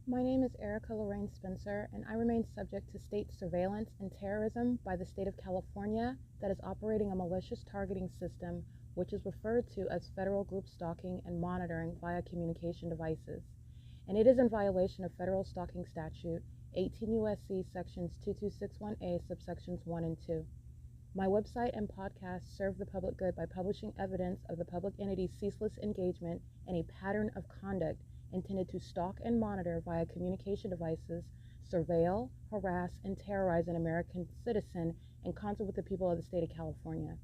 My name is Erica Lorraine Spencer, and I remain subject to state surveillance and terrorism by the state of California that is operating a malicious targeting system which is referred to as federal group stalking and monitoring via communication devices. And it is in violation of federal stalking statute 18 U.S.C. sections 2261A subsections 1 and 2. My website and podcast serve the public good by publishing evidence of the public entity's ceaseless engagement in a pattern of conduct intended to stalk and monitor via communication devices, surveil, harass, and terrorize an American citizen in concert with the people of the state of California.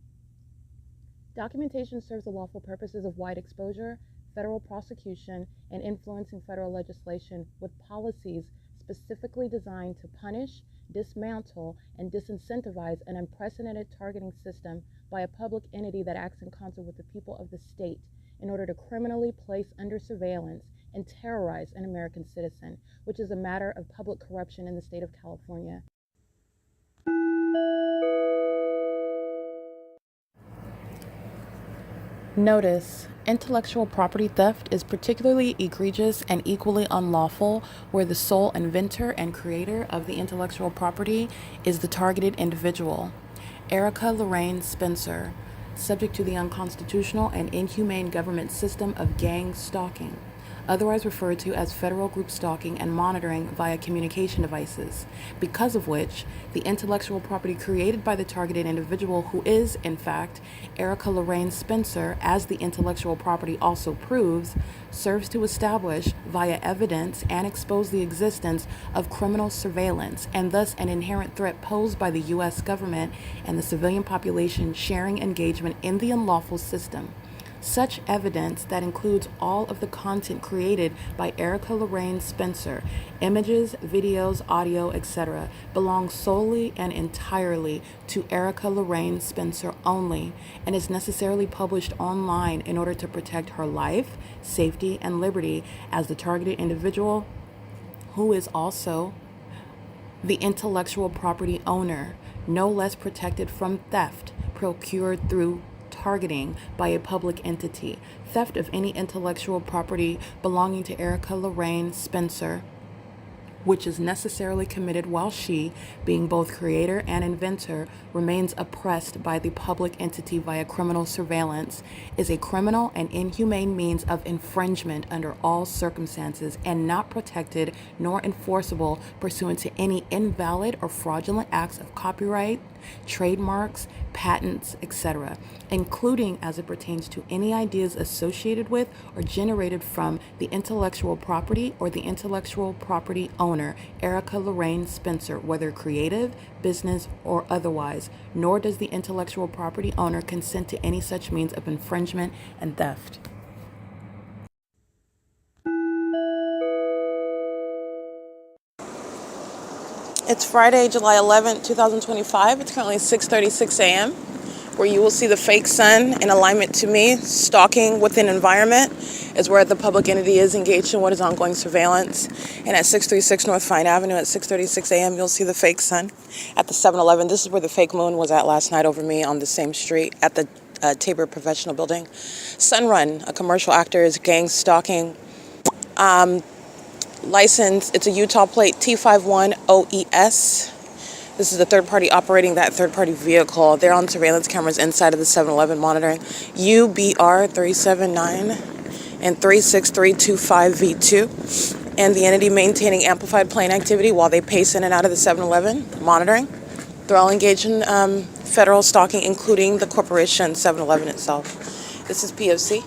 Documentation serves the lawful purposes of wide exposure, federal prosecution, and influencing federal legislation with policies specifically designed to punish, dismantle, and disincentivize an unprecedented targeting system by a public entity that acts in concert with the people of the state in order to criminally place under surveillance and terrorize an American citizen, which is a matter of public corruption in the state of California. Notice: intellectual property theft is particularly egregious and equally unlawful where the sole inventor and creator of the intellectual property is the targeted individual. Erica Lorraine Spencer, subject to the unconstitutional and inhumane government system of gang stalking, otherwise referred to as federal group stalking and monitoring via communication devices, because of which the intellectual property created by the targeted individual, who is, in fact, Erica Lorraine Spencer, as the intellectual property also proves, serves to establish via evidence and expose the existence of criminal surveillance and thus an inherent threat posed by the U.S. government and the civilian population sharing engagement in the unlawful system. Such evidence, that includes all of the content created by Erica Lorraine Spencer, images, videos, audio, etc., belongs solely and entirely to Erica Lorraine Spencer only and is necessarily published online in order to protect her life, safety, and liberty as the targeted individual, who is also the intellectual property owner, no less protected from theft procured through targeting by a public entity. Theft of any intellectual property belonging to Erica Lorraine Spencer, which is necessarily committed while she, being both creator and inventor, remains oppressed by the public entity via criminal surveillance, is a criminal and inhumane means of infringement under all circumstances and not protected nor enforceable pursuant to any invalid or fraudulent acts of copyright, trademarks, patents, etc., including as it pertains to any ideas associated with or generated from the intellectual property or the intellectual property owner, Erica Lorraine Spencer, whether creative, business, or otherwise, nor does the intellectual property owner consent to any such means of infringement and theft. It's Friday, July 11th, 2025. It's currently 6:36 a.m., where you will see the fake sun in alignment to me. Stalking within environment is where the public entity is engaged in what is ongoing surveillance. And at 636 North Fine Avenue at 6:36 a.m., you'll see the fake sun at the 7-Eleven. This is where the fake moon was at last night over me on the same street at the TABOR Professional Building. Sunrun, a commercial actor, is gang stalking. License, it's a Utah plate T51 OES. This is the third party operating that third party vehicle. They're on surveillance cameras inside of the 7-Eleven monitoring UBR 379 and 36325V2. And the entity maintaining amplified plane activity while they pace in and out of the 7-Eleven monitoring. They're all engaged in federal stalking, including the corporation 7-Eleven itself. This is P.O.C.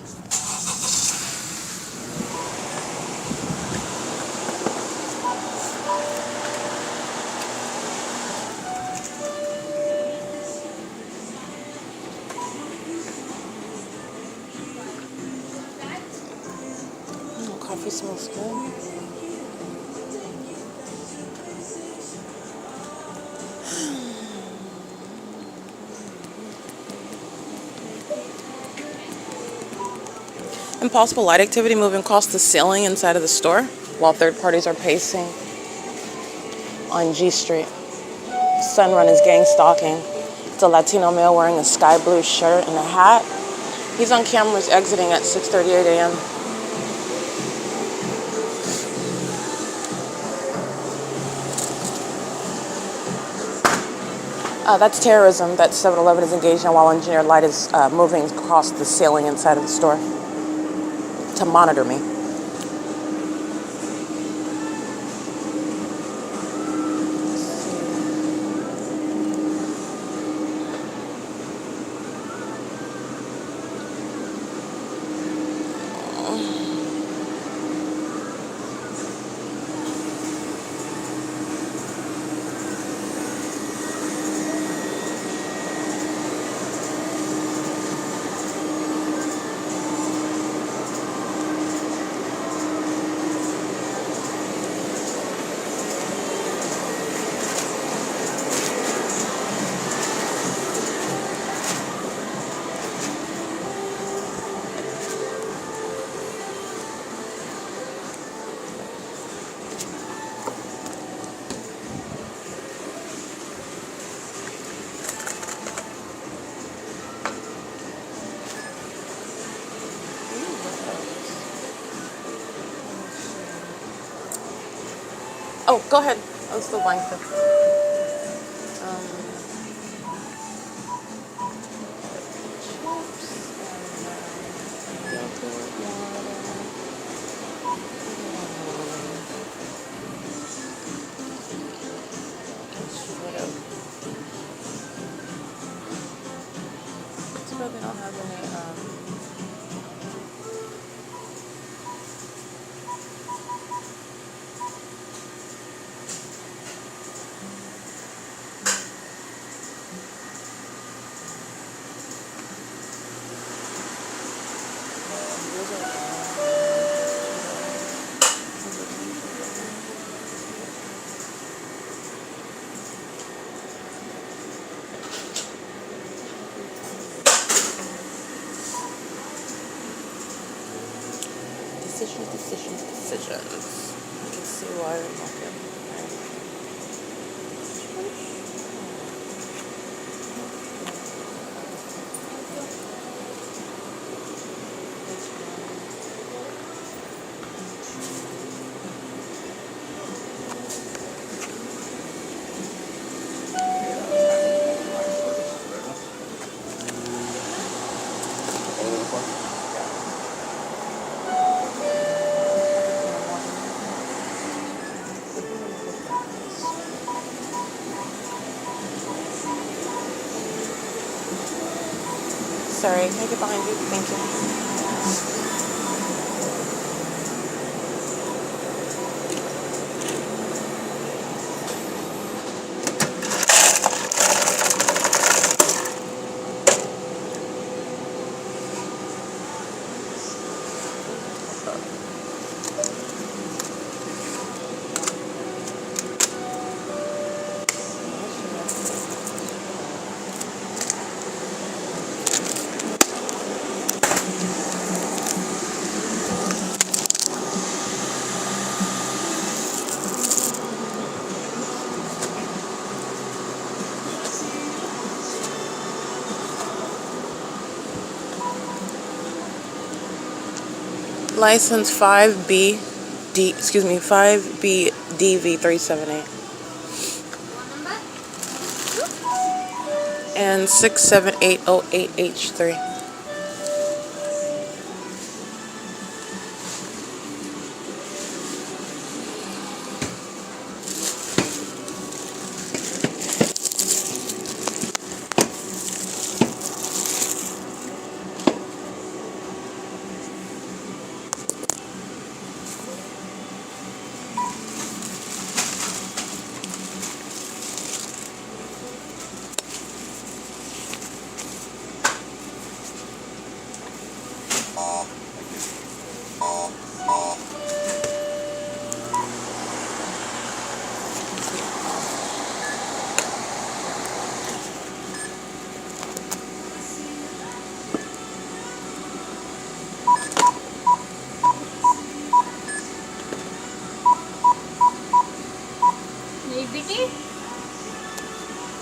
Coffee smells good. Impossible light activity moving across the ceiling inside of the store while third parties are pacing on G Street. Sunrun is gang stalking. It's a Latino male wearing a sky blue shirt and a hat. He's on cameras exiting at 6:38 a.m. That's terrorism that 7-Eleven is engaged in while engineered light is moving across the ceiling inside of the store to monitor me. Oh, go ahead. I'm still buying stuff. They don't have any. Decisions. You can see why I'm not good. Sorry, can I get behind you? Thank you. License 5BDV378 and 67808H3.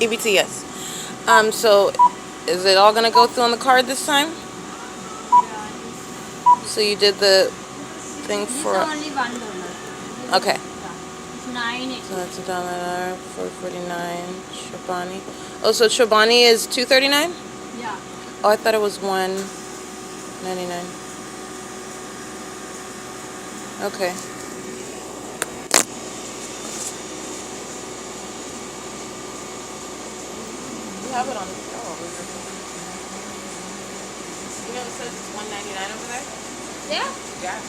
EBT, yes. So is it all gonna go through on the card this time? So you did the thing for. Only $1. Okay. So that's $1, 449. Chobani. Oh, so Chobani is $2.39? Yeah. Oh, I thought it was $1.99. Okay. You have it on the scale over here. You know it says it's $1.99 over there? Yeah? Yeah.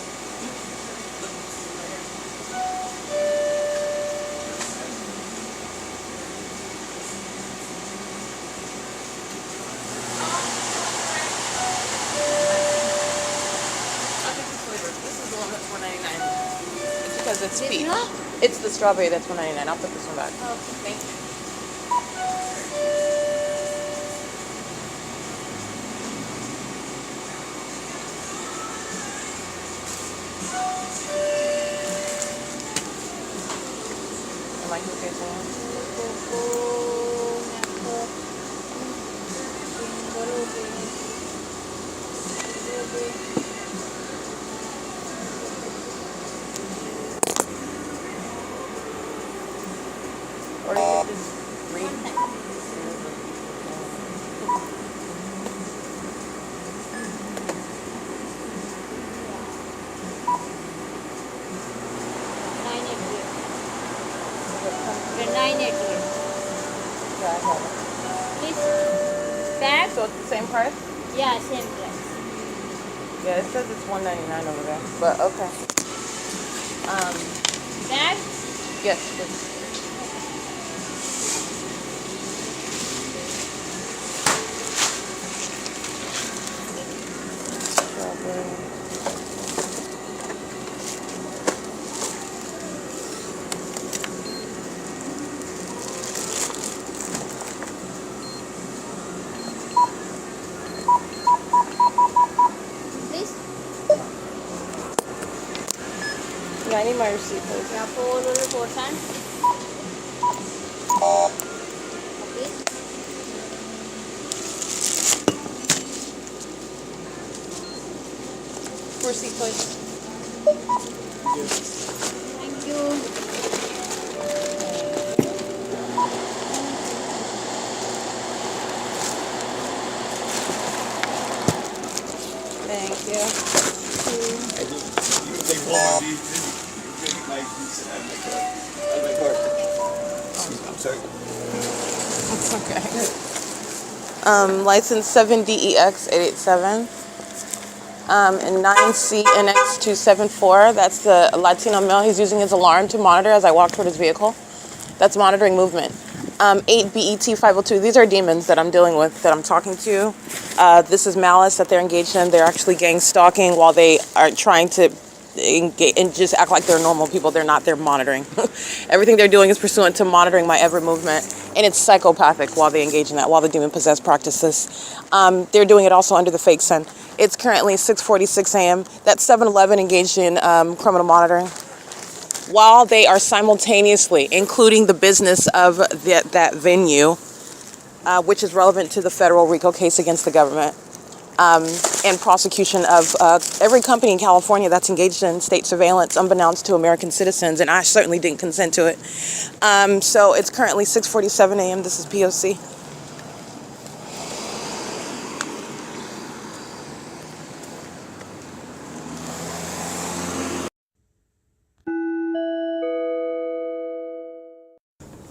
I'll get this flavor. This is the one that's $1.99. It's because it's This peach. one? It's the strawberry that's $1.99. I'll put this one back. Okay. Thank you. Am I okay for Or you could just read. Yeah, I have it. This bag? So it's the same price? Yeah, same price. Yeah, it says it's $1.99 over there. But okay. Bag? Yes, please. Strawberry. This? Yeah, I need my receipt, please. Yeah, 4 times. Okay. Receipt, please. Thank you. Thank you. They pulled my deed, you take my deed and my card. I'm sorry. It's okay. License 7DEX 887. And 9CNX 274. That's the Latino male. He's using his alarm to monitor as I walk toward his vehicle. That's monitoring movement. 8BET 502. These are demons that I'm dealing with, that I'm talking to. This is malice that they're engaged in. They're actually gang stalking while they are trying to engage and just act like they're normal people. They're not. They're monitoring. Everything they're doing is pursuant to monitoring my every movement. And it's psychopathic while they engage in that, while the demon-possessed practices. They're doing it also under the fake sun. It's currently 6:46 a.m. That's 7-Eleven engaged in criminal monitoring, while they are simultaneously including the business of that venue, which is relevant to the federal RICO case against the government, and prosecution of every company in California that's engaged in state surveillance unbeknownst to American citizens, and I certainly didn't consent to it. So it's currently 6:47 a.m. This is P.O.C.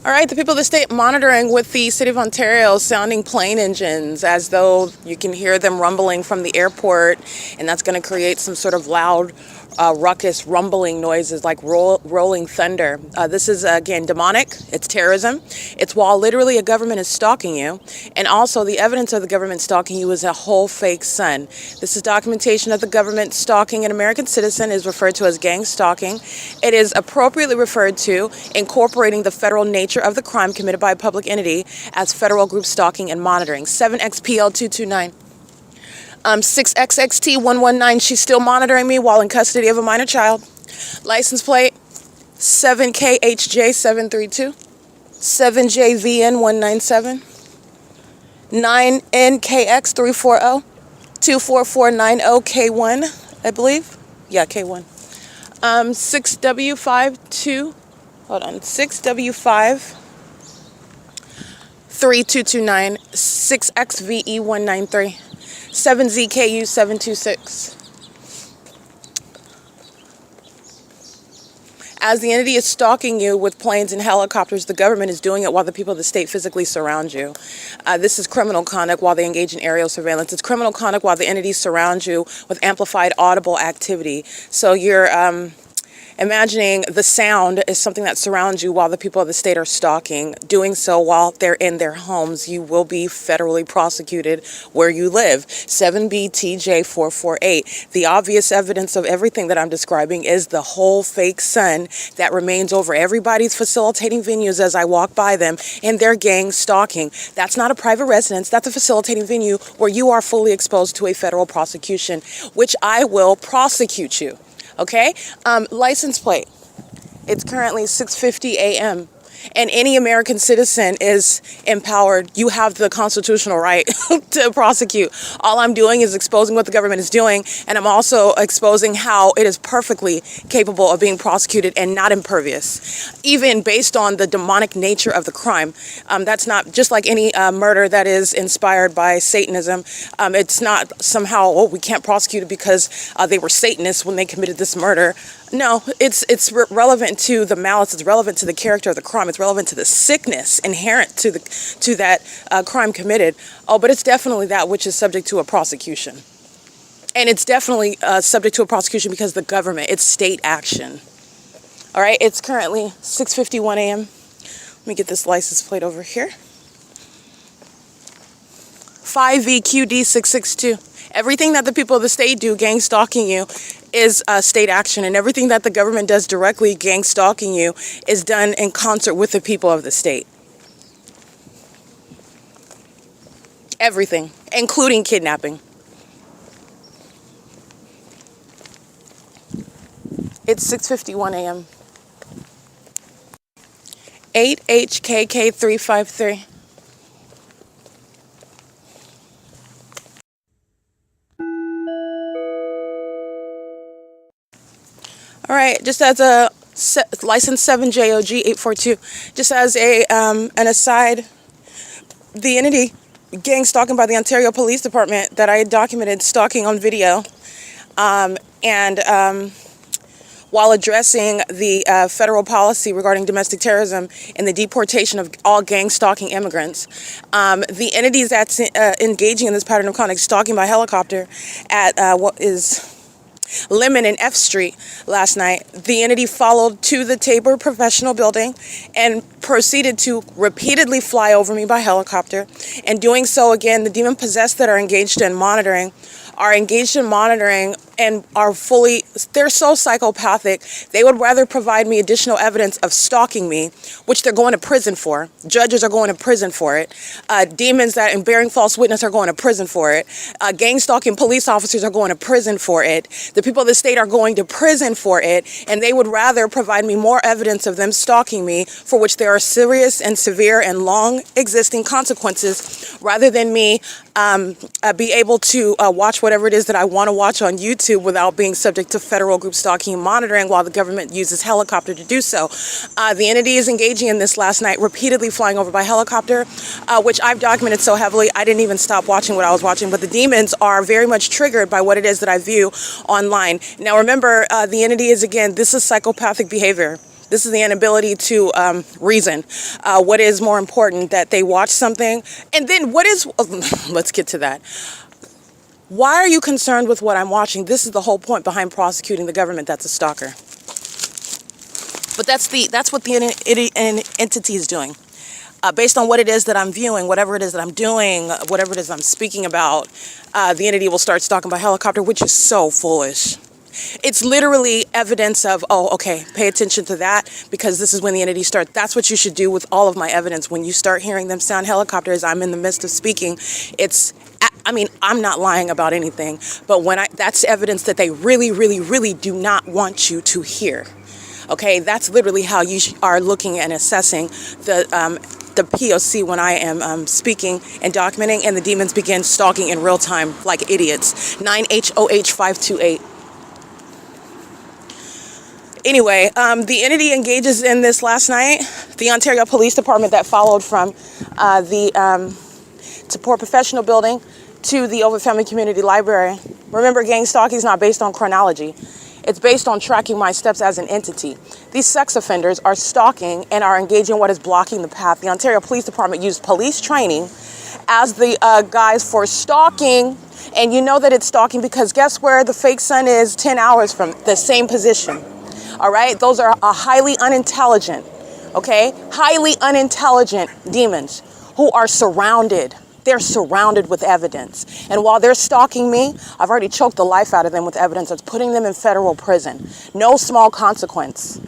All right, the people of the state monitoring with the City of Ontario sounding plane engines as though you can hear them rumbling from the airport, and that's going to create some sort of loud, ruckus, rumbling noises like rolling thunder. This is, again, demonic. It's terrorism. It's while literally a government is stalking you, and also the evidence of the government stalking you is a whole fake sun. This is documentation of the government stalking an American citizen, is referred to as gang stalking. It is appropriately referred to incorporating the federal nature of the crime committed by a public entity as federal group stalking and monitoring. 7XPL229. 6XXT119. She's still monitoring me while in custody of a minor child. License plate 7KHJ732. 7JVN197. 9NKX340. 24490K1, I believe. Yeah, K1. 6W52. Hold on. 6W5 3229 6XVE193 7ZKU726. As the entity is stalking you with planes and helicopters, the government is doing it while the people of the state physically surround you. This is criminal conduct while they engage in aerial surveillance. It's criminal conduct while the entities surround you with amplified audible activity. So you're imagining the sound is something that surrounds you while the people of the state are stalking. Doing so while they're in their homes, you will be federally prosecuted where you live. 7BTJ448. The obvious evidence of everything that I'm describing is the whole fake sun that remains over everybody's facilitating venues as I walk by them and their gang stalking. That's not a private residence. That's a facilitating venue where you are fully exposed to a federal prosecution, which I will prosecute you. Okay, license plate. It's currently 6:50 a.m. and any American citizen is empowered. You have the constitutional right to prosecute. All I'm doing is exposing what the government is doing, and I'm also exposing how it is perfectly capable of being prosecuted and not impervious, even based on the demonic nature of the crime. That's not just like any murder that is inspired by Satanism. It's not somehow, oh, we can't prosecute it because they were Satanists when they committed this murder. No, it's relevant to the malice. It's relevant to the character of the crime. It's relevant to the sickness inherent to that crime committed. Oh, but it's definitely that which is subject to a prosecution, and it's definitely subject to a prosecution because the government. It's state action. All right. It's currently 6:51 a.m. Let me get this license plate over here. 5VQD662. Everything that the people of the state do, gang stalking you, is state action, and everything that the government does directly, gang stalking you, is done in concert with the people of the state. Everything, including kidnapping. It's 6:51 a.m. 8HKK353. All right, just as a license 7JOG842, just as a an aside, the entity gang stalking by the Ontario Police Department that I had documented stalking on video, while addressing the federal policy regarding domestic terrorism and the deportation of all gang stalking immigrants. The entities that's engaging in this pattern of conduct, stalking by helicopter at what is Lemon and F Street last night, the entity followed to the TABOR professional building and proceeded to repeatedly fly over me by helicopter. And doing so again, the demon possessed that are engaged in monitoring and are fully, they're so psychopathic, they would rather provide me additional evidence of stalking me, which they're going to prison for. Judges are going to prison for it. Demons that and bearing false witness are going to prison for it. Gang stalking police officers are going to prison for it. The people of the state are going to prison for it, and they would rather provide me more evidence of them stalking me, for which there are serious and severe and long existing consequences, rather than me be able to watch whatever it is that I want to watch on YouTube without being subject to federal group stalking and monitoring while the government uses helicopter to do so. The entity is engaging in this last night, repeatedly flying over by helicopter, which I've documented so heavily I didn't even stop watching what I was watching, but the demons are very much triggered by what it is that I view online. Now remember, the entity is, again, this is psychopathic behavior. This is the inability to reason. What is more important, that they watch something? And then what is, let's get to that. Why are you concerned with what I'm watching? This is the whole point behind prosecuting the government that's a stalker. But that's what the entity is doing. Based on what it is that I'm viewing, whatever it is that I'm doing, whatever it is I'm speaking about, the entity will start stalking by helicopter, which is so foolish. It's literally evidence of, oh, okay, pay attention to that, because this is when the entity starts. That's what you should do with all of my evidence. When you start hearing them sound helicopters, I'm in the midst of speaking. I'm not lying about anything, but that's evidence that they really, really, really do not want you to hear. Okay, that's literally how you are looking and assessing the P.O.C. when I am speaking and documenting, and the demons begin stalking in real time like idiots. 9HOH528. Anyway, the entity engages in this last night. The Ontario Police Department that followed from the TABOR Professional Building to the OVITT Family Community Library. Remember, gang stalking is not based on chronology. It's based on tracking my steps as an entity. These sex offenders are stalking and are engaging in what is blocking the path. The Ontario Police Department used police training as the guise for stalking. And you know that it's stalking because guess where the fake sun is 10 hours from the same position. All right, those are highly unintelligent, okay? Highly unintelligent demons who are surrounded. They're surrounded with evidence. And while they're stalking me, I've already choked the life out of them with evidence that's putting them in federal prison. No small consequence.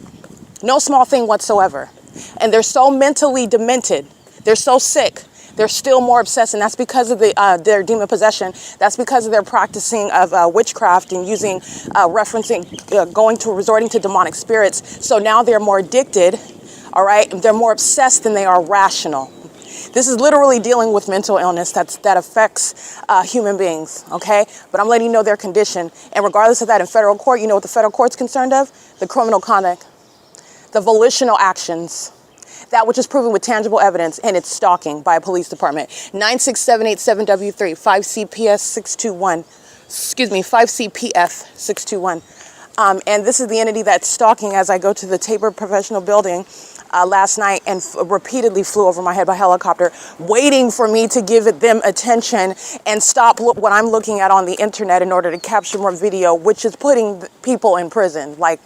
No small thing whatsoever. And they're so mentally demented. They're so sick. They're still more obsessed, and that's because of their demon possession. That's because of their practicing of witchcraft and using, resorting to demonic spirits. So now they're more addicted, all right? They're more obsessed than they are rational. This is literally dealing with mental illness that affects human beings, okay? But I'm letting you know their condition. And regardless of that, in federal court, you know what the federal court's concerned of? The criminal conduct, the volitional actions, that which is proven with tangible evidence, and it's stalking by a police department. 96787W3, 5CPS 621, 5CPF 621. And this is the entity that's stalking as I go to the TABOR Professional Building last night and repeatedly flew over my head by helicopter, waiting for me to give them attention and stop what I'm looking at on the internet in order to capture more video, which is putting people in prison. Like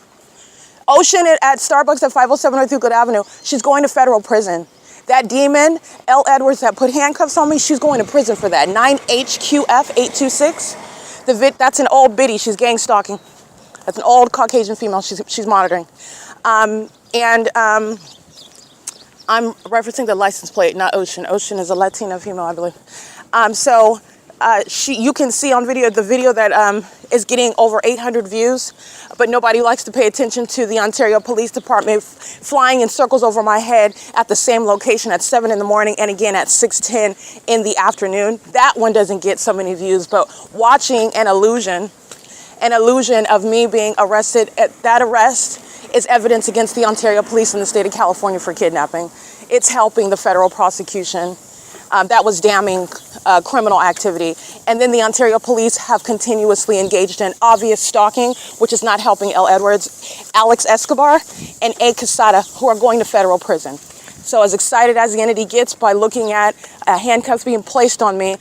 Ocean at Starbucks at 507 North Euclid Avenue, she's going to federal prison. That demon, L. Edwards, that put handcuffs on me, she's going to prison for that. 9HQF 826. That's an old biddy. She's gang stalking. That's an old Caucasian female she's monitoring. I'm referencing the license plate, not Ocean. Ocean is a Latina female, I believe. You can see on video, the video that is getting over 800 views, but nobody likes to pay attention to the Ontario Police Department flying in circles over my head at the same location at 7 in the morning and again at 6:10 in the afternoon. That one doesn't get so many views, but watching an illusion of me being arrested, that arrest is evidence against the Ontario Police in the state of California for kidnapping. It's helping the federal prosecution. That was damning criminal activity. And then the Ontario Police have continuously engaged in obvious stalking, which is not helping L. Edwards, Alex Escobar, and A. Quesada, who are going to federal prison. So as excited as the entity gets by looking at handcuffs being placed on me,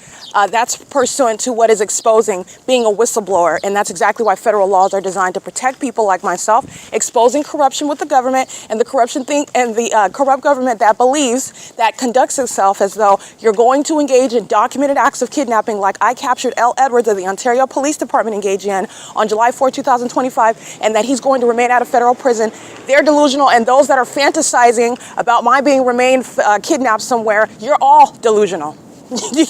that's pursuant to what is exposing being a whistleblower. And that's exactly why federal laws are designed to protect people like myself, exposing corruption with the government and the corrupt government that believes, that conducts itself as though you're going to engage in documented acts of kidnapping like I captured L. Edwards of the Ontario Police Department engaging in on July 4, 2025, and that he's going to remain out of federal prison. They're delusional, and those that are fantasizing about my being kidnapped somewhere, you're all delusional.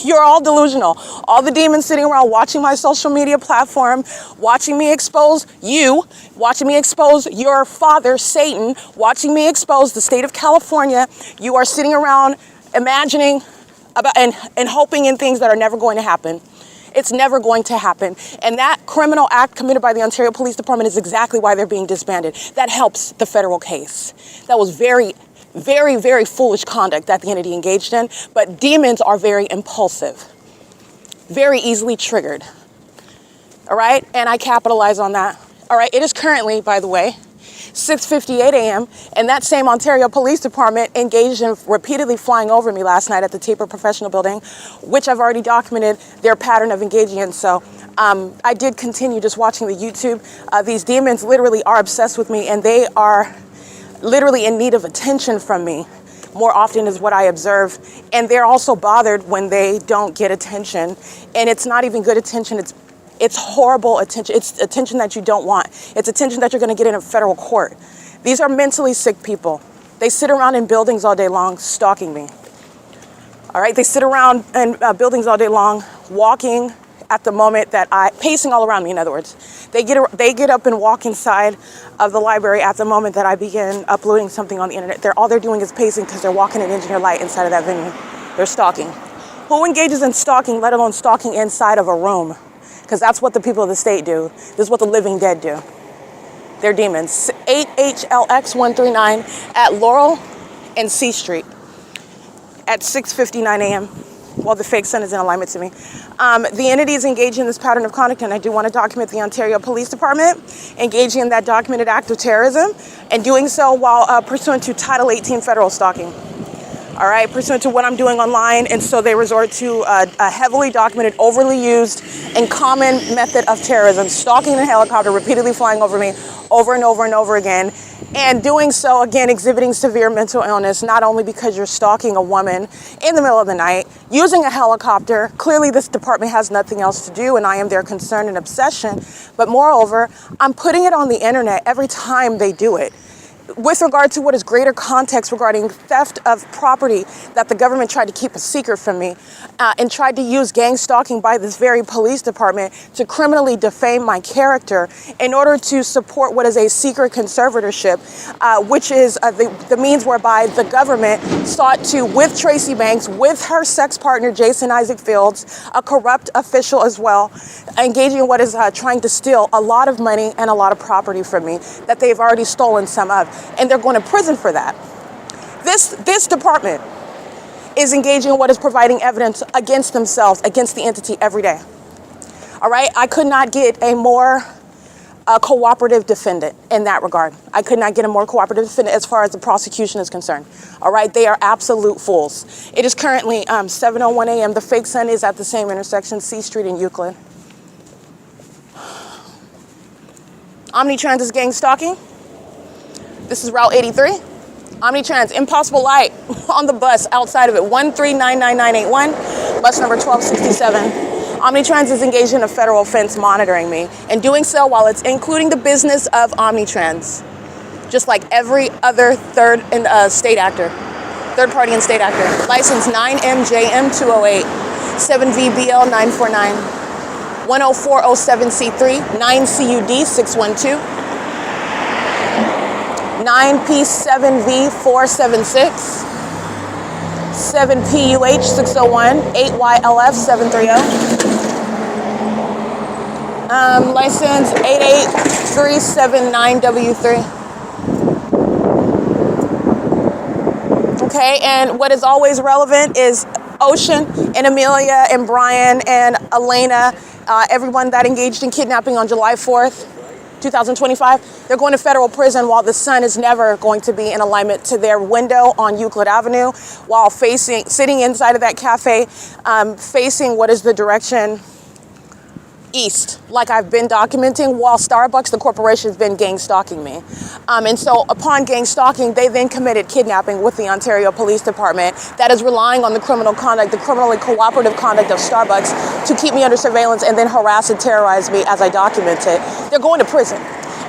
You're all delusional. All the demons sitting around watching my social media platform, watching me expose you, watching me expose your father, Satan, watching me expose the state of California. You are sitting around imagining about and hoping in things that are never going to happen. It's never going to happen. And that criminal act committed by the Ontario Police Department is exactly why they're being disbanded. That helps the federal case. That was very, very foolish conduct that the entity engaged in, but demons are very impulsive, very easily triggered. All right, and I capitalize on that. All right, it is currently, by the way, 6:58 a.m., and that same Ontario Police Department engaged in repeatedly flying over me last night at the TABOR Professional Building, which I've already documented their pattern of engaging in. So I did continue just watching the YouTube. These demons literally are obsessed with me, and they are literally in need of attention from me more often is what I observe. And they're also bothered when they don't get attention. And it's not even good attention. It's horrible attention. It's attention that you don't want. It's attention that you're going to get in a federal court. These are mentally sick people. They sit around in buildings all day long stalking me. All right. They sit around in buildings all day long, walking at the moment that pacing all around me, in other words. They get up and walk inside of the library at the moment that I begin uploading something on the internet. All they're doing is pacing because they're walking in engineer light inside of that venue. They're stalking. Who engages in stalking, let alone stalking inside of a room? Because that's what the people of the state do. This is what the living dead do. They're demons. 8HLX139 at Laurel and C Street at 6:59 a.m. Well, the fake sun is in alignment to me. The entity is engaged in this pattern of conduct, and I do want to document the Ontario Police Department engaging in that documented act of terrorism, and doing so while pursuant to Title 18 federal stalking. All right, pursuant to what I'm doing online, and so they resort to a heavily documented, overly used, and common method of terrorism, stalking in a helicopter, repeatedly flying over me over and over and over again, and doing so, again, exhibiting severe mental illness, not only because you're stalking a woman in the middle of the night, using a helicopter. Clearly, this department has nothing else to do, and I am their concern and obsession, but moreover, I'm putting it on the internet every time they do it, with regard to what is greater context regarding theft of property that the government tried to keep a secret from me, and tried to use gang stalking by this very police department to criminally defame my character in order to support what is a secret conservatorship, which is the means whereby the government sought to, with Tracy Banks, with her sex partner, Jason Isaac Fields, a corrupt official as well, engaging in what is trying to steal a lot of money and a lot of property from me that they've already stolen some of. And they're going to prison for that. This department is engaging in what is providing evidence against themselves, against the entity every day. All right, I could not get a more cooperative defendant in that regard. I could not get a more cooperative defendant as far as the prosecution is concerned. All right, they are absolute fools. It is currently 7:01 a.m. The fake sun is at the same intersection, C Street and Euclid. Omnitrans is gang stalking. This is Route 83. Omnitrans, Impossible Light on the bus outside of it, 1399981, bus number 1267. Omnitrans is engaged in a federal offense monitoring me, and doing so while it's including the business of Omnitrans, just like every other third party and state actor. License 9MJM208, 7VBL949, 10407C3, 9CUD612. 9P7V476, 7PUH601, 8YLF730. License 88379W3. Okay, and what is always relevant is Ocean and Amelia and Brian and Elena, everyone that engaged in kidnapping on July 4th. 2025, they're going to federal prison while the sun is never going to be in alignment to their window on Euclid Avenue, while sitting inside of that cafe, facing what is the direction east, like I've been documenting, while Starbucks, the corporation, has been gang stalking me. And so upon gang stalking, they then committed kidnapping with the Ontario Police Department that is relying on the criminal conduct, the criminally cooperative conduct of Starbucks to keep me under surveillance and then harass and terrorize me as I document it. They're going to prison,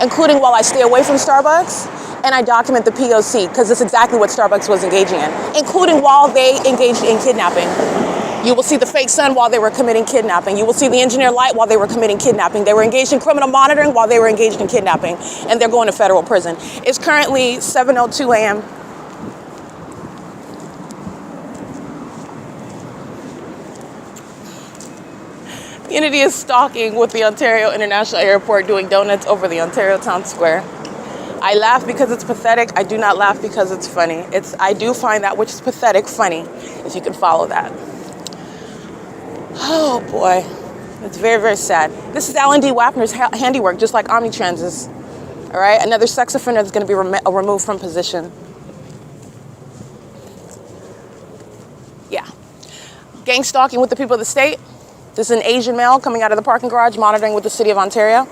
including while I stay away from Starbucks and I document the P.O.C. because that's exactly what Starbucks was engaging in, including while they engaged in kidnapping. You will see the fake sun while they were committing kidnapping. You will see the engineer light while they were committing kidnapping. They were engaged in criminal monitoring while they were engaged in kidnapping, and they're going to federal prison. It's currently 7:02 a.m. The entity is stalking with the Ontario International Airport, doing donuts over the Ontario Town Square. I laugh because it's pathetic. I do not laugh because it's funny. I do find that which is pathetic funny, if you can follow that. Oh boy, it's very, very sad. This is L&D WAPNER's handiwork, just like Omnitrans is. All right, another sex offender that's going to be removed from position. Yeah. Gang stalking with the people of the state. This is an Asian male coming out of the parking garage, monitoring with the City of Ontario.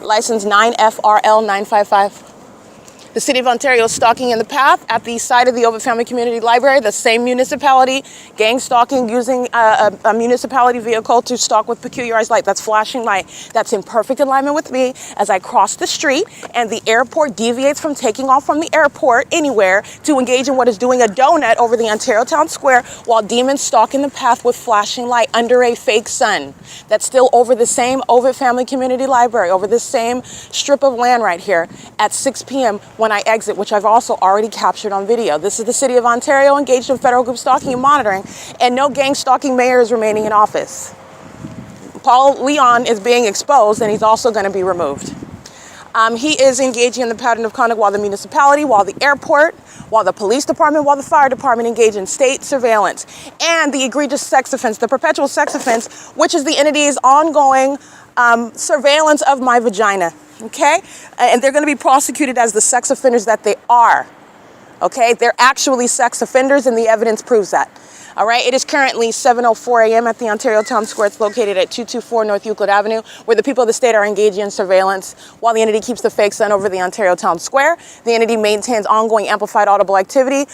License 9FRL955. The City of Ontario is stalking in the path at the side of the OVITT Family Community Library, the same municipality, gang stalking using a municipality vehicle to stalk with peculiarized light. That's flashing light. That's in perfect alignment with me as I cross the street and the airport deviates from taking off from the airport anywhere to engage in what is doing a donut over the Ontario Town Square while demons stalk in the path with flashing light under a fake sun. That's still over the same OVITT Family Community Library, over this same strip of land right here at 6 p.m. when I exit, which I've also already captured on video. This is the City of Ontario engaged in federal group stalking and monitoring, and no gang stalking mayor is remaining in office. Paul Leon is being exposed, and he's also going to be removed. He is engaging in the pattern of conduct while the municipality, while the airport, while the police department, while the fire department engage in state surveillance. And the egregious sex offense, the perpetual sex offense, which is the entity's ongoing surveillance of my vagina, okay? And they're gonna be prosecuted as the sex offenders that they are, okay? They're actually sex offenders and the evidence proves that. All right, it is currently 7:04 a.m. at the Ontario Town Square. It's located at 224 North Euclid Avenue, where the people of the state are engaging in surveillance while the entity keeps the fake sun over the Ontario Town Square. The entity maintains ongoing amplified audible activity,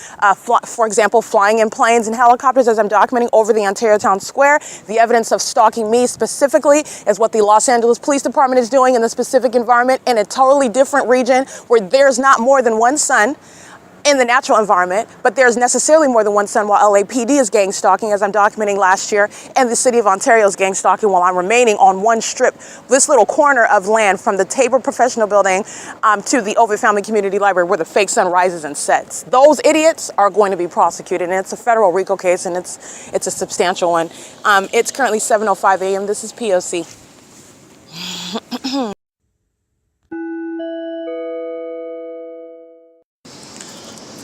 for example, flying in planes and helicopters as I'm documenting over the Ontario Town Square. The evidence of stalking me specifically is what the Los Angeles Police Department is doing in the specific environment in a totally different region where there's not more than one sun in the natural environment, but there's necessarily more than one sun while LAPD is gang stalking, as I'm documenting last year, and the city of Ontario is gang stalking while I'm remaining on one strip, this little corner of land from the TABOR Professional Building to the OVITT Family Community Library where the fake sun rises and sets. Those idiots are going to be prosecuted, and it's a federal RICO case, and it's a substantial one. It's currently 7:05 a.m. This is P.O.C.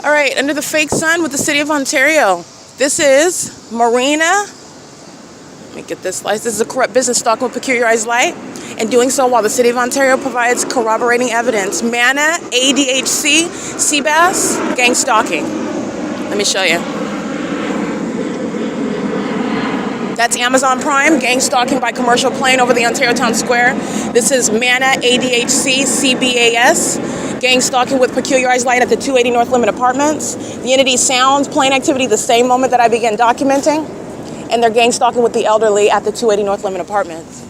All right, under the fake sun with the city of Ontario. This is Marina. Let me get this light. This is a corrupt business stalking with peculiarized light, and doing so while the city of Ontario provides corroborating evidence. MANA, ADHC, CEASELESS, gang stalking. Let me show you. That's Amazon Prime, gang stalking by commercial plane over the Ontario Town Square. This is MANA, ADHC, CEASELESS, gang stalking with peculiarized light at the 280 North Limit Apartments. The entity sounds plane activity the same moment that I began documenting, and they're gang stalking with the elderly at the 280 North Limit Apartments.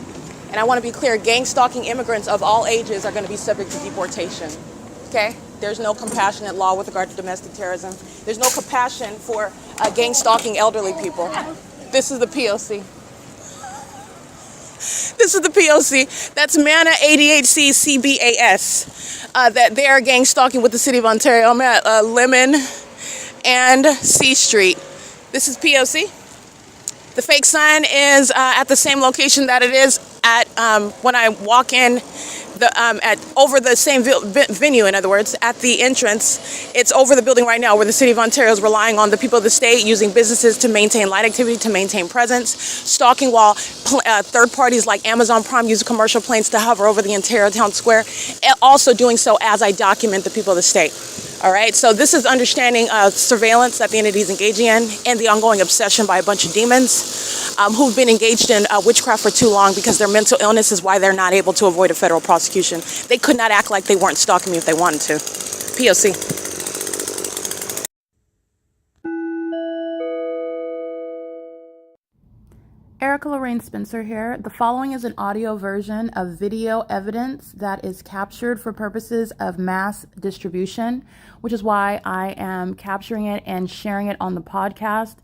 And I want to be clear, gang stalking immigrants of all ages are going to be subject to deportation, okay? There's no compassionate law with regard to domestic terrorism. There's no compassion for gang stalking elderly people. This is the P.O.C. This is the P.O.C. That's MANA, ADHC, CEASELESS. That they are gang stalking with the city of Ontario. I'm at Lemon and C Street. This is P.O.C. The fake sign is at the same location that it is at when I walk in over the same venue, in other words, at the entrance. It's over the building right now where the city of Ontario is relying on the people of the state using businesses to maintain light activity, to maintain presence, stalking while third parties like Amazon Prime use commercial planes to hover over the Ontario Town Square, and also doing so as I document the people of the state. All right, so this is understanding surveillance that the entity is engaging in and the ongoing obsession by a bunch of demons who've been engaged in witchcraft for too long because their mental illness is why they're not able to avoid a federal prosecution. They could not act like they weren't stalking me if they wanted to. P.O.C. Erica Lorraine Spencer here. The following is an audio version of video evidence that is captured for purposes of mass distribution, which is why I am capturing it and sharing it on the podcast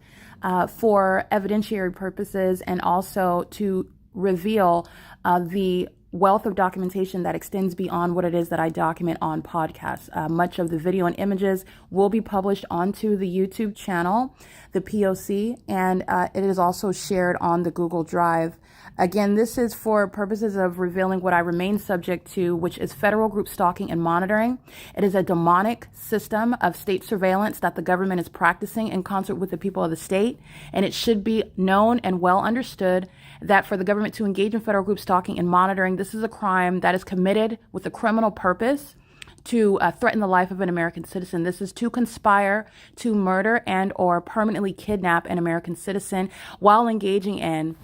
for evidentiary purposes and also to reveal the wealth of documentation that extends beyond what it is that I document on podcasts. Much of the video and images will be published onto the YouTube channel, the P.O.C., and it is also shared on the Google Drive. Again, this is for purposes of revealing what I remain subject to, which is federal group stalking and monitoring. It is a demonic system of state surveillance that the government is practicing in concert with the people of the state, and it should be known and well understood that for the government to engage in federal group stalking and monitoring, this is a crime that is committed with a criminal purpose to threaten the life of an American citizen. This is to conspire to murder and or permanently kidnap an American citizen while engaging in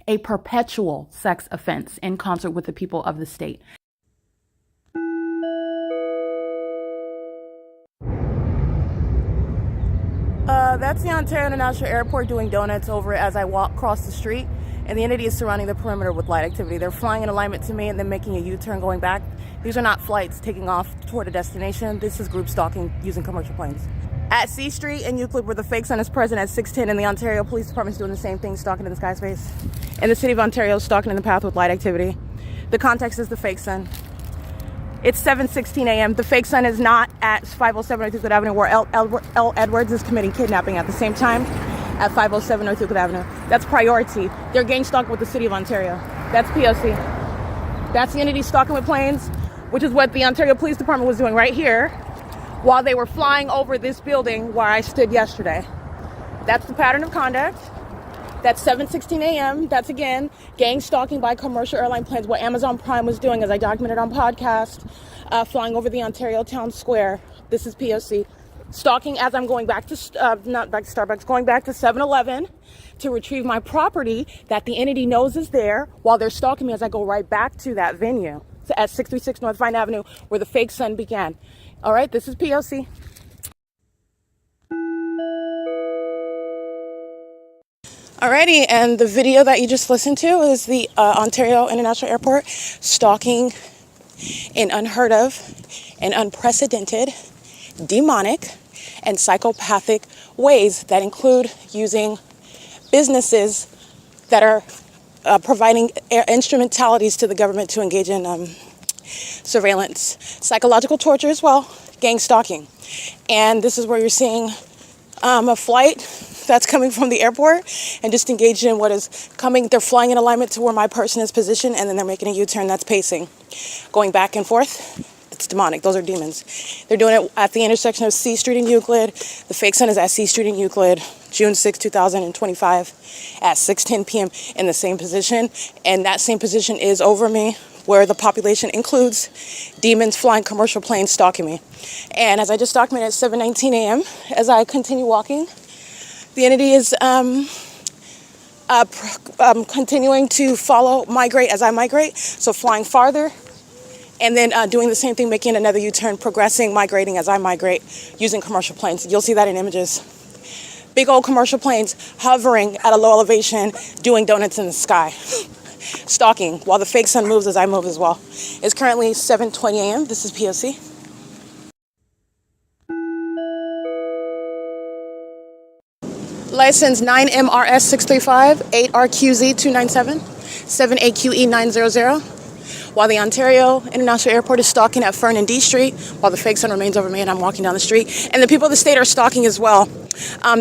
a perpetual sex offense in concert with the people of the state. That's the Ontario International Airport doing donuts over it as I walk across the street, and the entity is surrounding the perimeter with light activity. They're flying in alignment to me and then making a U-turn going back. These are not flights taking off toward a destination. This is group stalking using commercial planes. At C Street in Euclid, where the fake sun is present at 610, and the Ontario Police Department is doing the same thing, stalking in the sky space. And the city of Ontario is stalking in the path with light activity. The context is the fake sun. It's 7:16 a.m. The fake sun is not at 507 North Euclid Avenue, where L. Edwards is committing kidnapping at the same time at 507 North Euclid Avenue. That's priority. They're gang stalking with the city of Ontario. That's P.O.C. That's the entity stalking with planes which is what the Ontario Police Department was doing right here while they were flying over this building where I stood yesterday. That's the pattern of conduct. That's 7:16 a.m. That's, again, gang stalking by commercial airline planes, what Amazon Prime was doing, as I documented on podcast, flying over the Ontario Town Square. This is P.O.C. Stalking as I'm going back to, not back to Starbucks, going back to 7-Eleven to retrieve my property that the entity knows is there while they're stalking me as I go right back to that venue at 636 North Vine Avenue where the fake sun began. All right, this is P.O.C. Alrighty, and the video that you just listened to is the Ontario International Airport stalking in unheard of and unprecedented, demonic, and psychopathic ways that include using businesses that are providing instrumentalities to the government to engage in surveillance, psychological torture as well, gang stalking. And this is where you're seeing a flight that's coming from the airport and just engaged in what is coming. They're flying in alignment to where my person is positioned, and then they're making a U-turn that's pacing, going back and forth. It's demonic. Those are demons. They're doing it at the intersection of C Street and Euclid. The fake sun is at C Street and Euclid, June 6, 2025 at 6:10 p.m. in the same position. And that same position is over me, where the population includes demons flying commercial planes stalking me. And as I just documented at 7:19 a.m., as I continue walking, the entity is continuing to migrate as I migrate. So flying farther, and then doing the same thing, making another U-turn, progressing, migrating as I migrate, using commercial planes. You'll see that in images. Big old commercial planes hovering at a low elevation, doing donuts in the sky. Stalking while the fake sun moves as I move as well. It's currently 7:20 a.m. This is P.O.C. License 9MRS635, 8RQZ297, 7AQE900. While the Ontario International Airport is stalking at Fern and D Street, while the fake sun remains over me and I'm walking down the street. And the people of the state are stalking as well.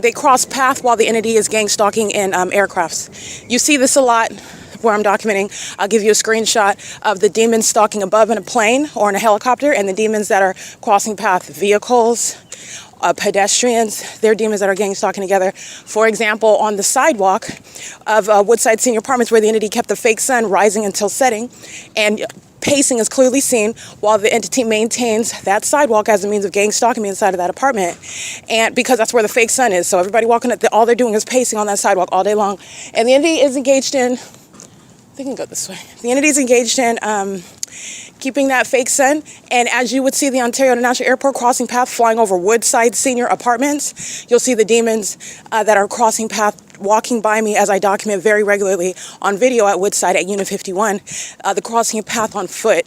They cross path while the entity is gang stalking in aircrafts. You see this a lot where I'm documenting. I'll give you a screenshot of the demons stalking above in a plane or in a helicopter, and the demons that are crossing path, vehicles, pedestrians. They're demons that are gang stalking together. For example, on the sidewalk of Woodside Senior Apartments, where the entity kept the fake sun rising until setting, and pacing is clearly seen while the entity maintains that sidewalk as a means of gang stalking me inside of that apartment, and because that's where the fake sun is. So everybody walking all they're doing is pacing on that sidewalk all day long, and the entity is engaged in. They can go this way. The entity is engaged in keeping that fake sun. And as you would see the Ontario International Airport crossing path flying over Woodside Senior Apartments, you'll see the demons that are crossing path walking by me as I document very regularly on video at Woodside at Unit 51, the crossing path on foot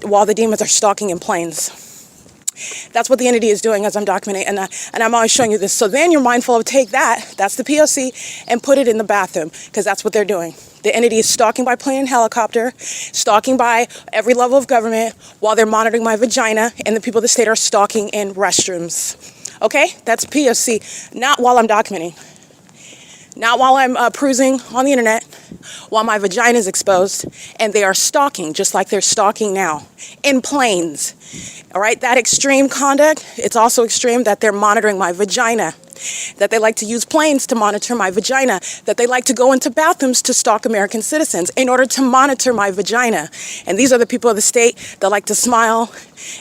while the demons are stalking in planes. That's what the entity is doing as I'm documenting, and I'm always showing you this. So then you're mindful of take that's the P.O.C, and put it in the bathroom, because that's what they're doing. The entity is stalking by plane and helicopter, stalking by every level of government while they're monitoring my vagina, and the people of the state are stalking in restrooms. Okay, that's P.O.C, not while I'm documenting. Not while I'm cruising on the internet, while my vagina is exposed, and they are stalking just like they're stalking now in planes. All right, that extreme conduct, it's also extreme that they're monitoring my vagina, that they like to use planes to monitor my vagina, that they like to go into bathrooms to stalk American citizens in order to monitor my vagina. And these are the people of the state that like to smile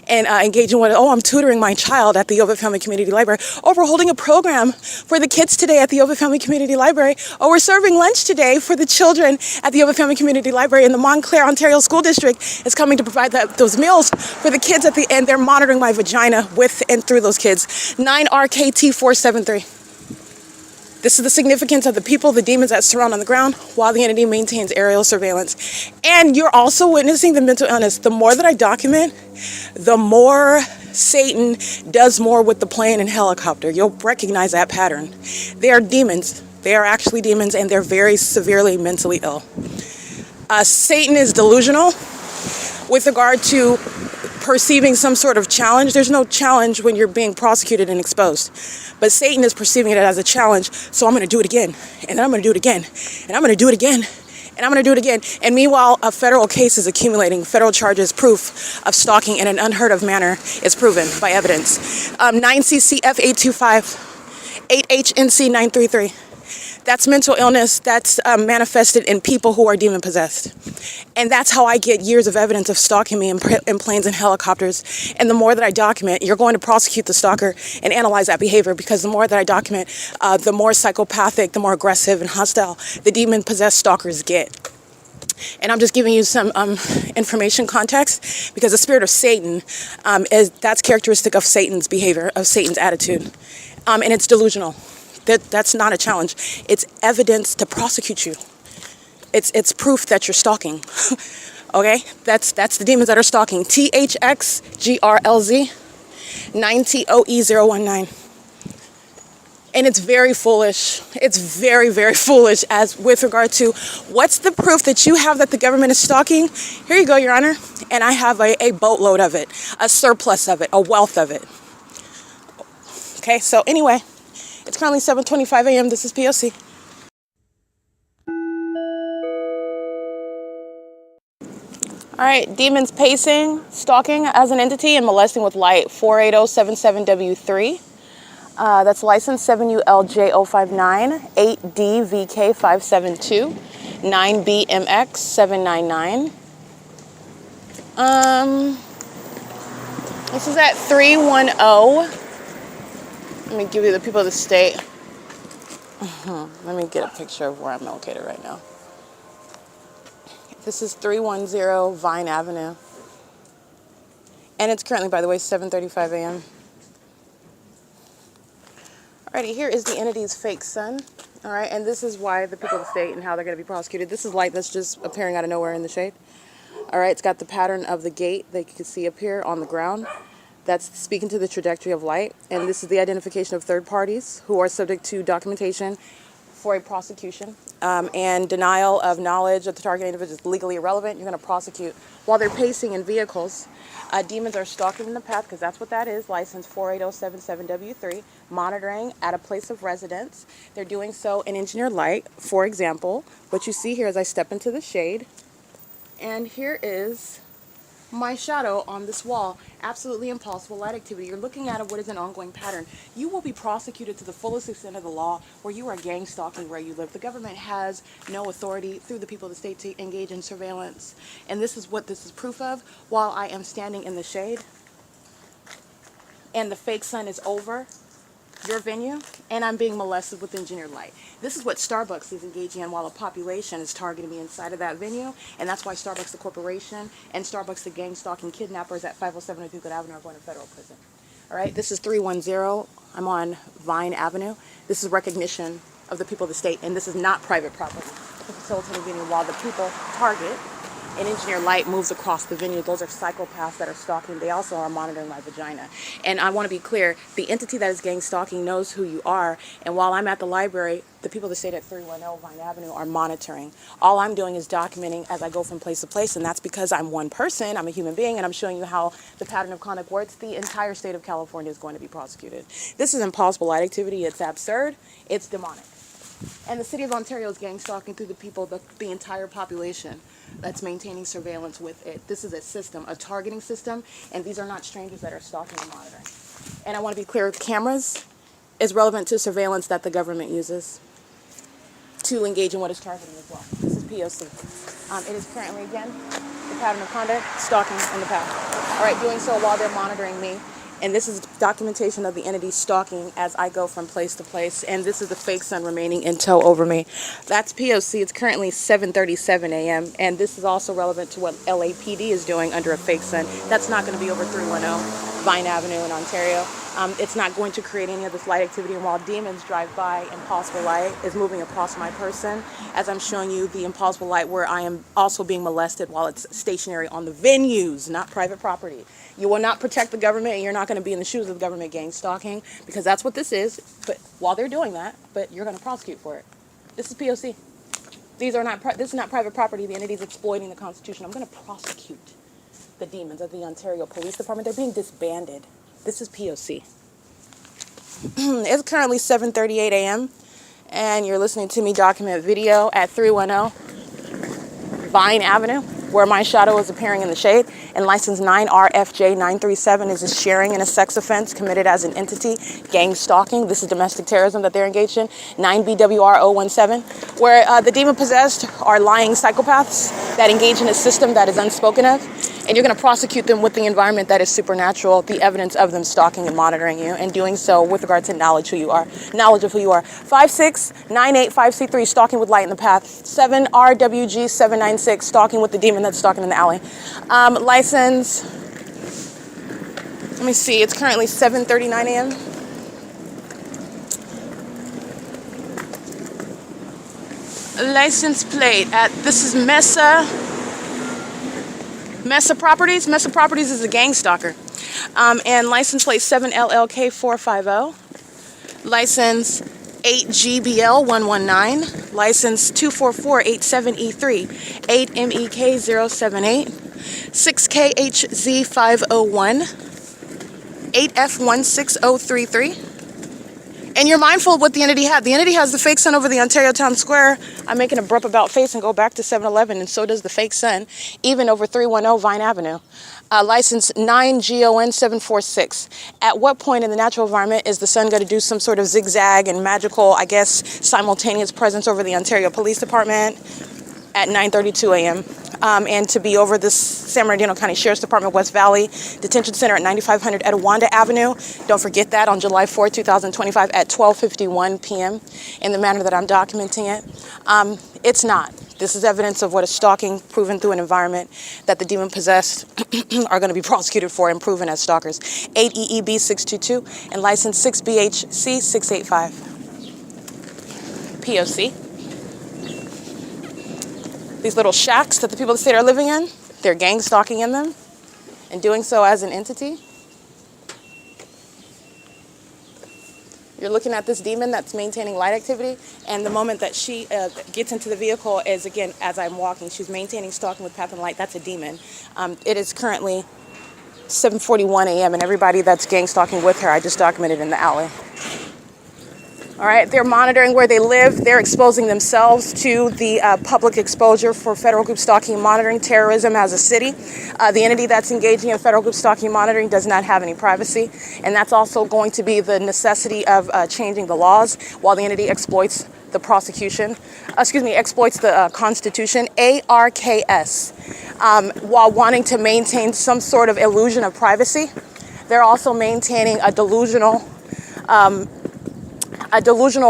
and engage in what, I'm tutoring my child at the OVITT Family Community Library. Oh, we're holding a program for the kids today at the OVITT Family Community Library. Oh, we're serving lunch today for the children at the OVITT Family Community Library, and the Montclair, Ontario School District is coming to provide those meals for the kids at the end. They're monitoring my vagina with and through those kids. 9RKT473. This is the significance of the people, the demons that surround on the ground while the entity maintains aerial surveillance. And you're also witnessing the mental illness. The more that I document, the more Satan does more with the plane and helicopter. You'll recognize that pattern. They are demons. They are actually demons, and they're very severely mentally ill. Satan is delusional with regard to perceiving some sort of challenge. There's no challenge when you're being prosecuted and exposed. But Satan is perceiving it as a challenge, so I'm going to do it again, and then I'm going to do it again, and I'm going to do it again, and And I'm going to do it again. And meanwhile, a federal case is accumulating. Federal charges, proof of stalking in an unheard of manner is proven by evidence. 9CCF825, 8HNC933. That's mental illness that's manifested in people who are demon possessed. And that's how I get years of evidence of stalking me in planes and helicopters. And the more that I document, you're going to prosecute the stalker and analyze that behavior, because the more that I document, the more psychopathic, the more aggressive and hostile the demon possessed stalkers get. And I'm just giving you some information context, because the spirit of Satan, that's characteristic of Satan's behavior, of Satan's attitude. And it's delusional. That's not a challenge. It's evidence to prosecute you. It's proof that you're stalking. Okay? That's the demons that are stalking. THXGRLZ 9TOE019. And it's very foolish. It's very, very foolish as with regard to what's the proof that you have that the government is stalking? Here you go, Your Honor. And I have a boatload of it, a surplus of it, a wealth of it. Okay, so anyway, it's currently 7:25 a.m. This is P.O.C. All right, demons pacing, stalking as an entity, and molesting with light, 48077W3. That's license 7ULJ059, 8DVK572, 9BMX799. This is at 310. Let me give you the people of the state. Let me get a picture of where I'm located right now. This is 310 Vine Avenue. And it's currently, by the way, 7:35 a.m. Alrighty, here is the entity's fake sun. All right, and this is why the people of the state and how they're going to be prosecuted. This is light that's just appearing out of nowhere in the shade. All right, it's got the pattern of the gate that you can see up here on the ground. That's speaking to the trajectory of light. And this is the identification of third parties who are subject to documentation for a prosecution. And denial of knowledge of the target individual is legally irrelevant. You're going to prosecute while they're pacing in vehicles. Demons are stalking in the path, because that's what that is. License 48077W3. Monitoring at a place of residence. They're doing so in engineered light. For example, what you see here is I step into the shade, and here is my shadow on this wall. Absolutely impossible light activity. You're looking at what is an ongoing pattern. You will be prosecuted to the fullest extent of the law where you are gang stalking where you live. The government has no authority through the people of the state to engage in surveillance. And this is what this is proof of. While I am standing in the shade and the fake sun is over your venue, and I'm being molested with engineered light. This is what Starbucks is engaging in while a population is targeting me inside of that venue, and that's why Starbucks the corporation and Starbucks the gang stalking kidnappers at 507 Euclid Avenue are going to federal prison. All right, this is 310. I'm on Vine Avenue. This is recognition of the people of the state, and this is not private property. It's a facilitated venue while the people target and engineered light moves across the venue. Those are psychopaths that are stalking. They also are monitoring my vagina. And I want to be clear, the entity that is gang stalking knows who you are. And while I'm at the library, the people that stayed at 310 Vine Avenue are monitoring. All I'm doing is documenting as I go from place to place, and that's because I'm one person, I'm a human being, and I'm showing you how the pattern of conduct works. The entire state of California is going to be prosecuted. This is impossible light activity. It's absurd. It's demonic. And the city of Ontario is gang stalking through the people, the entire population that's maintaining surveillance with it. This is a system, a targeting system, and these are not strangers that are stalking and monitoring. And I want to be clear, cameras is relevant to surveillance that the government uses to engage in what is targeting as well. This is P.O.C. It is currently, again, the pattern of conduct, stalking in the path. All right, doing so while they're monitoring me. And this is documentation of the entity stalking as I go from place to place. And this is the fake sun remaining in tow over me. That's P.O.C. It's currently 7:37 a.m. And this is also relevant to what LAPD is doing under a fake sun. That's not going to be over 310 Vine Avenue in Ontario. It's not going to create any of this light activity. And while demons drive by, impossible light is moving across my person as I'm showing you the impossible light where I am also being molested while it's stationary on the venues, not private property. You will not protect the government, and you're not going to be in the shoes of the government gang stalking, because that's what this is. But while they're doing that, but you're going to prosecute for it. This is P.O.C. This is not private property. The entity's exploiting the Constitution. I'm going to prosecute the demons of the Ontario Police Department. They're being disbanded. This is P.O.C. It's currently 7:38 a.m. and you're listening to me document video at 310 Vine Avenue, where my shadow is appearing in the shade, and license 9RFJ937 is a sharing in a sex offense committed as an entity, gang stalking. This is domestic terrorism that they're engaged in. 9BWR017, where the demon-possessed are lying psychopaths that engage in a system that is unspoken of, and you're going to prosecute them with the environment that is supernatural, the evidence of them stalking and monitoring you, and doing so with regard to knowledge of who you are. 56985C3, stalking with light in the path. 7RWG796, stalking with the demon that's stalking in the alley. License, let me see, it's currently 7:39 a.m. License plate this is Mesa Properties. Mesa Properties is a gang stalker. And license plate 7LLK450. License 8GBL119. License 24487E3. 8MEK078. 6KHZ501. 8F16033. And you're mindful of what the entity had. The entity has the fake sun over the Ontario Town Square. I'm making a abrupt about face and go back to 7-Eleven, and so does the fake sun, even over 310 Vine Avenue. License 9GON746. At what point in the natural environment is the sun going to do some sort of zigzag and magical, I guess, simultaneous presence over the Ontario Police Department at 9:32 a.m.? And to be over this San Bernardino County Sheriff's Department West Valley Detention Center at 9500 Etowanda Avenue. Don't forget that on July 4, 2025 at 12:51 p.m. in the manner that I'm documenting it. It's not. This is evidence of what is stalking proven through an environment that the demon-possessed are going to be prosecuted for and proven as stalkers. 8EEB622 and license 6BHC685. P.O.C. These little shacks that the people of the state are living in, they're gang stalking in them and doing so as an entity. You're looking at this demon that's maintaining light activity, and the moment that she gets into the vehicle is, again, as I'm walking, she's maintaining stalking with path and light. That's a demon. It is currently 7:41 a.m. and everybody that's gang stalking with her, I just documented in the alley. All right, they're monitoring where they live. They're exposing themselves to the public exposure for federal group stalking and monitoring, terrorism as a city. The entity that's engaging in federal group stalking and monitoring does not have any privacy. And that's also going to be the necessity of changing the laws while the entity exploits the exploits the Constitution, ARKS, while wanting to maintain some sort of illusion of privacy. They're also maintaining a delusional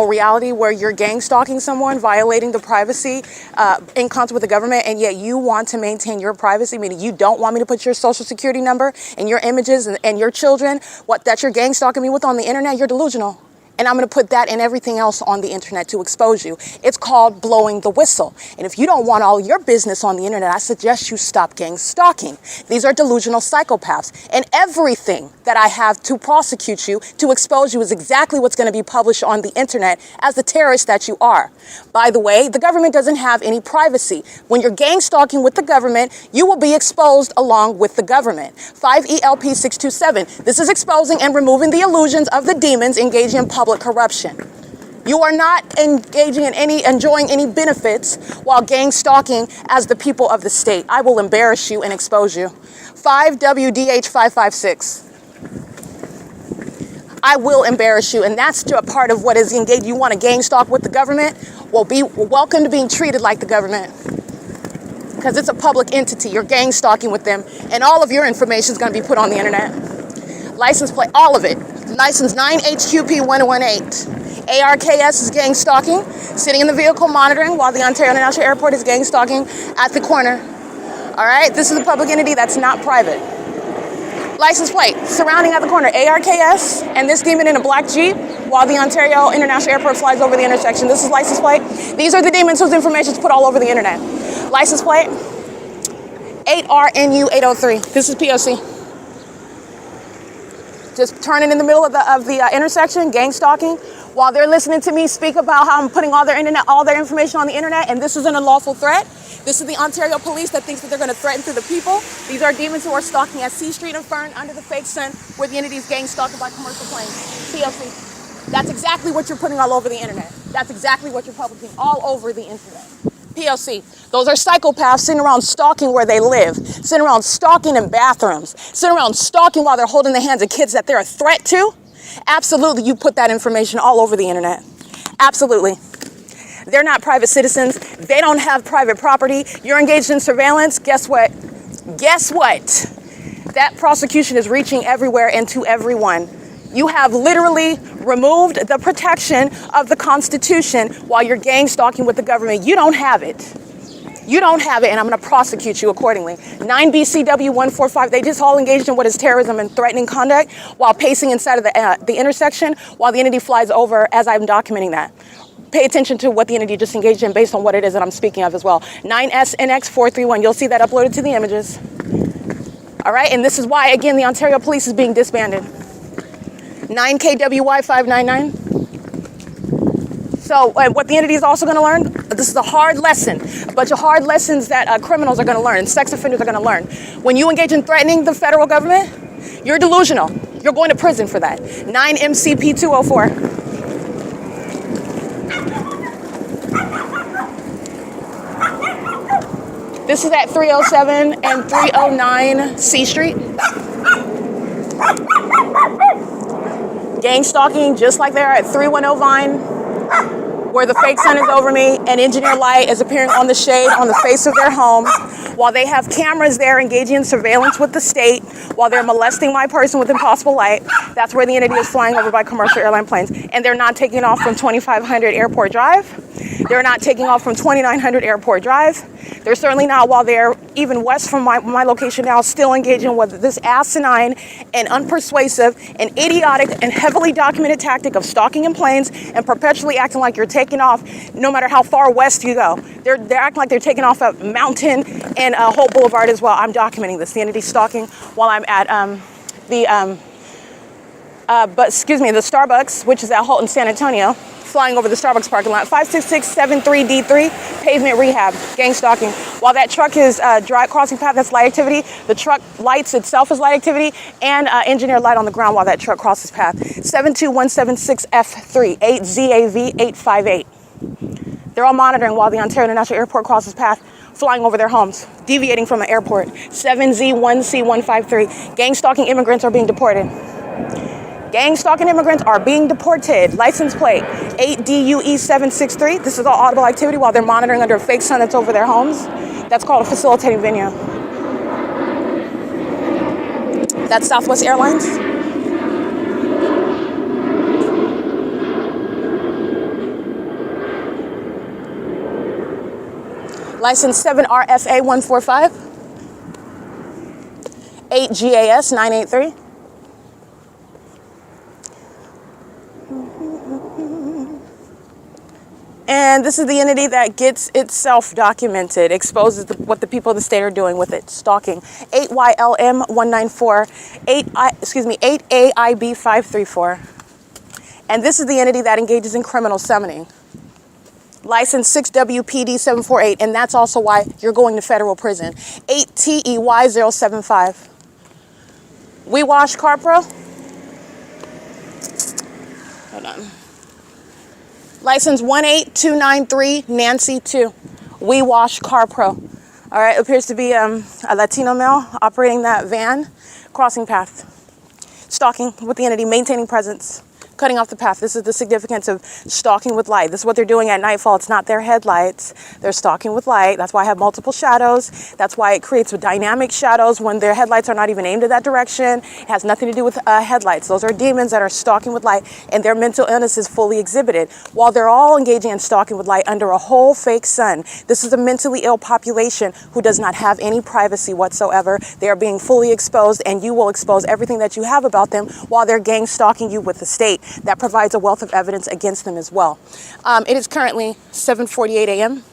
reality where you're gang stalking someone, violating the privacy in concert with the government, and yet you want to maintain your privacy, meaning you don't want me to put your social security number and your images and your children, that you're gang stalking me with on the internet. You're delusional. And I'm going to put that and everything else on the internet to expose you. It's called blowing the whistle. And if you don't want all your business on the internet, I suggest you stop gang stalking. These are delusional psychopaths. And everything that I have to prosecute you, to expose you, is exactly what's going to be published on the internet as the terrorist that you are. By the way, the government doesn't have any privacy. When you're gang stalking with the government, you will be exposed along with the government. 5ELP627. This is exposing and removing the illusions of the demons engaging in public corruption. You are not enjoying any benefits while gang stalking as the people of the state. I will embarrass you and expose you. 5WDH556. I will embarrass you, and that's a part of what is engaged. You want to gang stalk with the government? Well, be welcome to being treated like the government, because it's a public entity. You're gang stalking with them, and all of your information is going to be put on the internet. License plate, all of it. License 9HQP118. ARKS is gang stalking, sitting in the vehicle monitoring while the Ontario International Airport is gang stalking at the corner. All right, this is a public entity that's not private. License plate, surrounding at the corner, ARKS, and this demon in a black Jeep while the Ontario International Airport flies over the intersection. This is license plate. These are the demons whose information is put all over the internet. License plate, 8RNU803. This is P.O.C. Just turning in the middle of the intersection, gang stalking, while they're listening to me speak about how I'm putting all their information on the internet, and this is an unlawful threat. This is the Ontario police that thinks that they're going to threaten through the people. These are demons who are stalking at C Street and Fern under the fake sun, where the entity's gang stalking by commercial planes. P.O.C. That's exactly what you're putting all over the internet. That's exactly what you're publishing all over the internet. P.O.C. Those are psychopaths sitting around stalking where they live, sitting around stalking in bathrooms, sitting around stalking while they're holding the hands of kids that they're a threat to. Absolutely, you put that information all over the internet. Absolutely. They're not private citizens. They don't have private property. You're engaged in surveillance. Guess what? Guess what? That prosecution is reaching everywhere and to everyone. You have literally removed the protection of the Constitution while you're gang stalking with the government. You don't have it. You don't have it, and I'm going to prosecute you accordingly. 9 BCW 145, they just all engaged in what is terrorism and threatening conduct while pacing inside of the intersection while the entity flies over as I'm documenting that. Pay attention to what the entity just engaged in based on what it is that I'm speaking of as well. 9SNX 431, you'll see that uploaded to the images. All right, and this is why, again, the Ontario Police is being disbanded. 9KWY 599. So what the entity is also going to learn, this is a hard lesson, a bunch of hard lessons that criminals are going to learn and sex offenders are going to learn. When you engage in threatening the federal government, you're delusional. You're going to prison for that. 9MCP 204. This is at 307 and 309 C Street. Gang stalking, just like they are at 310 Vine, where the fake sun is over me and engineer light is appearing on the shade on the face of their home, while they have cameras there engaging in surveillance with the state, while they're molesting my person with impossible light. That's where the entity is flying over by commercial airline planes. And they're not taking off from 2500 Airport Drive. They're not taking off from 2900 Airport Drive. They're certainly not, while they're even west from my location now, still engaging with this asinine and unpersuasive and idiotic and heavily documented tactic of stalking in planes and perpetually acting like you're taking off no matter how far west you go. They're acting like they're taking off a mountain and a whole boulevard as well. I'm documenting this. The entity stalking while I'm at the Starbucks, which is at Holton, San Antonio, flying over the Starbucks parking lot. 56673D3, pavement rehab, gang stalking. While that truck is crossing path, that's light activity. The truck lights itself is light activity, and engineer light on the ground while that truck crosses path. 72176F3, 8ZAV858. They're all monitoring while the Ontario International Airport crosses path, flying over their homes, deviating from an airport. 7Z1C153. Gang stalking immigrants are being deported. Gang stalking immigrants are being deported. License plate 8DUE763. This is all audible activity while they're monitoring under a fake sun that's over their homes. That's called a facilitating venue. That's Southwest Airlines. License 7RFA145. 8GAS983. And this is the entity that gets itself documented, exposes what the people of the state are doing with it, stalking. 8YLM194, 8AIB534. And this is the entity that engages in criminal summoning. License 6WPD748, and that's also why you're going to federal prison. 8TEY075. We Wash Car Pro. Hold on. License 18293 Nancy 2. We Wash Car Pro. All right, appears to be a Latino male operating that van, crossing path, stalking with the entity, maintaining presence, cutting off the path. This is the significance of stalking with light. This is what they're doing at nightfall. It's not their headlights. They're stalking with light. That's why I have multiple shadows. That's why it creates dynamic shadows when their headlights are not even aimed at that direction. It has nothing to do with headlights. Those are demons that are stalking with light, and their mental illness is fully exhibited while they're all engaging in stalking with light under a whole fake sun. This is a mentally ill population who does not have any privacy whatsoever. They are being fully exposed, and you will expose everything that you have about them while they're gang stalking you with the state. That provides a wealth of evidence against them as well. It is currently 7:48 a.m.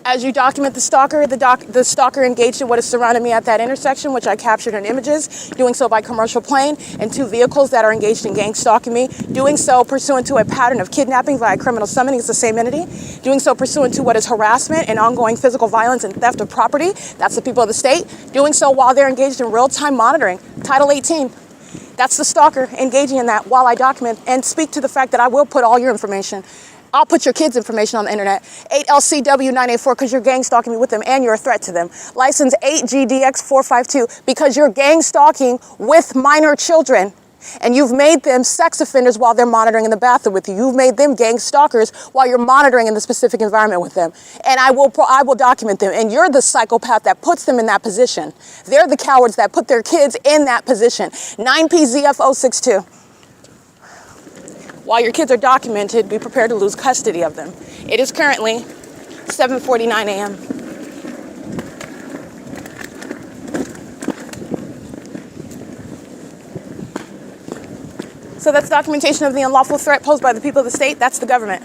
As you document the stalker, the stalker engaged in what is surrounding me at that intersection, which I captured in images, doing so by commercial plane, and 2 vehicles that are engaged in gang stalking me, doing so pursuant to a pattern of kidnapping via criminal summoning. It's the same entity. Doing so pursuant to what is harassment and ongoing physical violence and theft of property. That's the people of the state. Doing so while they're engaged in real-time monitoring. Title 18. That's the stalker engaging in that while I document and speak to the fact that I will put all your information I'll put your kids' information on the internet. 8LCW984 because you're gang stalking me with them and you're a threat to them. License 8GDX452 because you're gang stalking with minor children and you've made them sex offenders while they're monitoring in the bathroom with you. You've made them gang stalkers while you're monitoring in the specific environment with them. And I will document them. And you're the psychopath that puts them in that position. They're the cowards that put their kids in that position. 9PZF062. While your kids are documented, be prepared to lose custody of them. It is currently 7:49 a.m. So that's documentation of the unlawful threat posed by the people of the state. That's the government.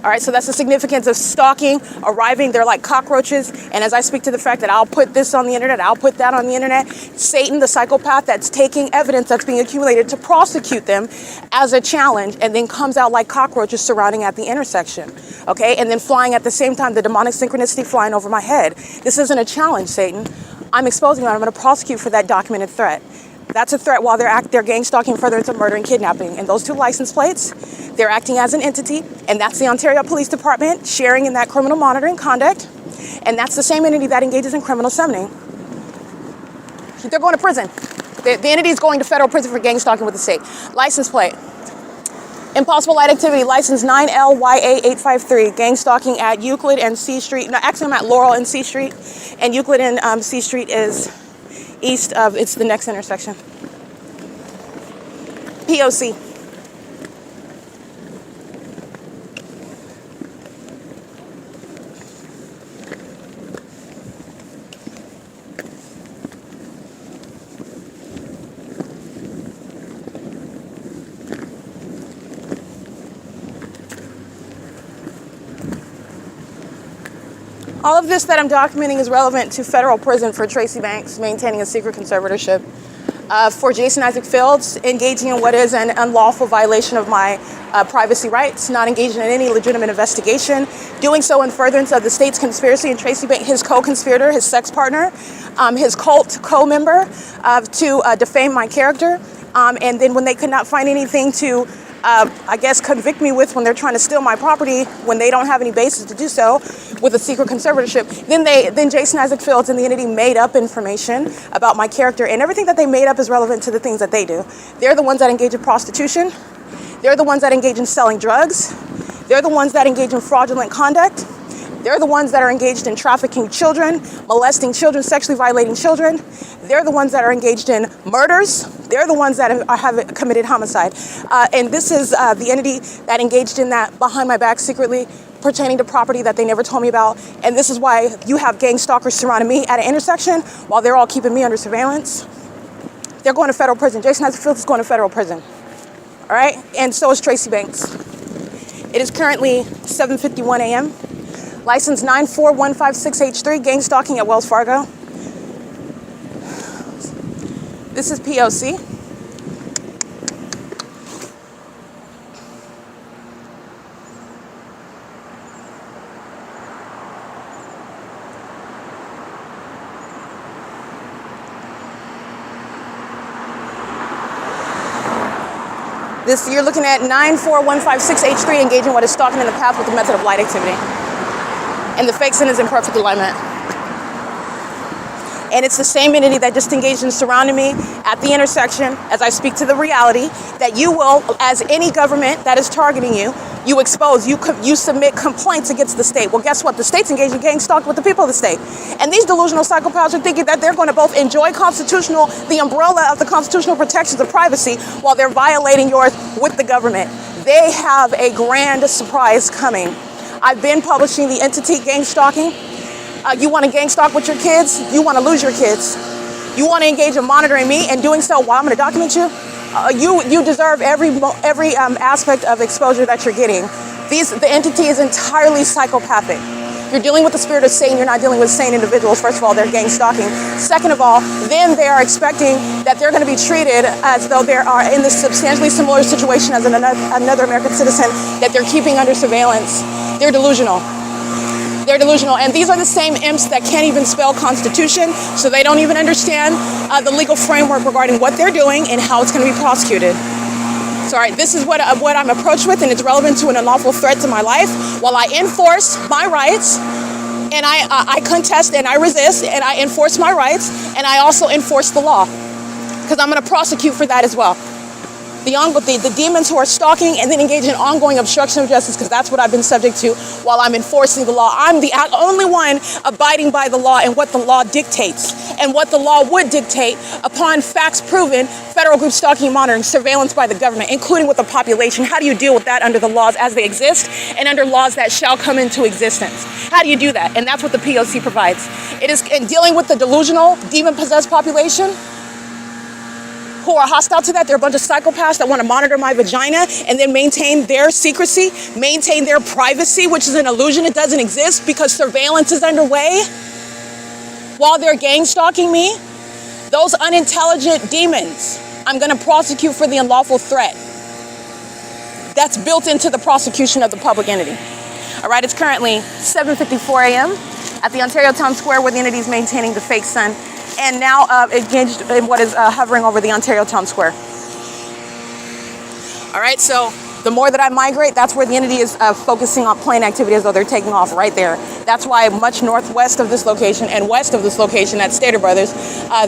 All right, so that's the significance of stalking, arriving. They're like cockroaches. And as I speak to the fact that I'll put this on the internet, I'll put that on the internet, Satan, the psychopath that's taking evidence that's being accumulated to prosecute them as a challenge and then comes out like cockroaches surrounding at the intersection, okay? And then flying at the same time, the demonic synchronicity flying over my head. This isn't a challenge, Satan. I'm exposing you. I'm going to prosecute for that documented threat. That's a threat while they're gang stalking furtherance of murder and kidnapping. And those two license plates, they're acting as an entity, and that's the Ontario Police Department sharing in that criminal monitoring conduct, and that's the same entity that engages in criminal summoning. They're going to prison. The entity is going to federal prison for gang stalking with the state. License plate. Impossible light activity, license 9LYA853, gang stalking at Euclid and C Street. No, actually I'm at Laurel and C Street, and Euclid and C Street is east of, it's the next intersection. P.O.C. All of this that I'm documenting is relevant to federal prison for Tracy Banks maintaining a secret conservatorship, for Jason Isaac Fields engaging in what is an unlawful violation of my privacy rights, not engaging in any legitimate investigation, doing so in furtherance of the state's conspiracy, and Tracy Banks, his co-conspirator, his sex partner, his cult co-member, to defame my character, and then when they could not find anything to I guess convict me with when they're trying to steal my property when they don't have any basis to do so with a secret conservatorship. Then Jason Isaac Fields and the entity made up information about my character, and everything that they made up is relevant to the things that they do. They're the ones that engage in prostitution. They're the ones that engage in selling drugs. They're the ones that engage in fraudulent conduct. They're the ones that are engaged in trafficking children, molesting children, sexually violating children. They're the ones that are engaged in murders. They're the ones that have committed homicide. And this is the entity that engaged in that behind my back secretly pertaining to property that they never told me about. And this is why you have gang stalkers surrounding me at an intersection while they're all keeping me under surveillance. They're going to federal prison. Jason Isaac Fields is going to federal prison. All right? And so is Tracy Banks. It is currently 7:51 a.m. License 94156H3, gang stalking at Wells Fargo. This is P.O.C. This, you're looking at 94156H3, engaging what is stalking in the path with the method of light activity. And the fake sin is in perfect alignment. And it's the same entity that just engaged in surrounding me at the intersection as I speak to the reality that you will, as any government that is targeting you, you expose, you submit complaints against the state. Well, guess what? The state's engaged in gang stalking with the people of the state. And these delusional psychopaths are thinking that they're going to both enjoy the umbrella of the constitutional protections of privacy while they're violating yours with the government. They have a grand surprise coming. I've been publishing the entity gang stalking. You want to gang stalk with your kids? You want to lose your kids. You want to engage in monitoring me and doing so while I'm going to document you? You deserve every aspect of exposure that you're getting. The entity is entirely psychopathic. You're dealing with the spirit of Satan. You're not dealing with sane individuals. First of all, they're gang stalking. Second of all, then they are expecting that they're going to be treated as though they are in this substantially similar situation as another American citizen that they're keeping under surveillance. They're delusional. They're delusional. And these are the same imps that can't even spell Constitution, so they don't even understand the legal framework regarding what they're doing and how it's going to be prosecuted. Sorry, this is what I'm approached with, and it's relevant to an unlawful threat to my life. While I enforce my rights, and I contest and I resist, and I enforce my rights, and I also enforce the law, because I'm going to prosecute for that as well. The demons who are stalking and then engage in ongoing obstruction of justice, because that's what I've been subject to while I'm enforcing the law. I'm the only one abiding by the law and what the law dictates, and what the law would dictate upon facts proven, federal group stalking and monitoring, surveillance by the government, including with the population. How do you deal with that under the laws as they exist and under laws that shall come into existence? How do you do that? And that's what the P.O.C. provides. It is in dealing with the delusional, demon-possessed population who are hostile to that. They're a bunch of psychopaths that want to monitor my vagina and then maintain their secrecy, maintain their privacy, which is an illusion. It doesn't exist because surveillance is underway while they're gang stalking me. Those unintelligent demons, I'm going to prosecute for the unlawful threat. That's built into the prosecution of the public entity. All right, it's currently 7:54 a.m. at the Ontario Town Square, where the entity is maintaining the fake sun, and now engaged in what is hovering over the Ontario Town Square. All right, so the more that I migrate, that's where the entity is focusing on plane activity as though they're taking off right there. That's why much northwest of this location and west of this location at Stater Brothers,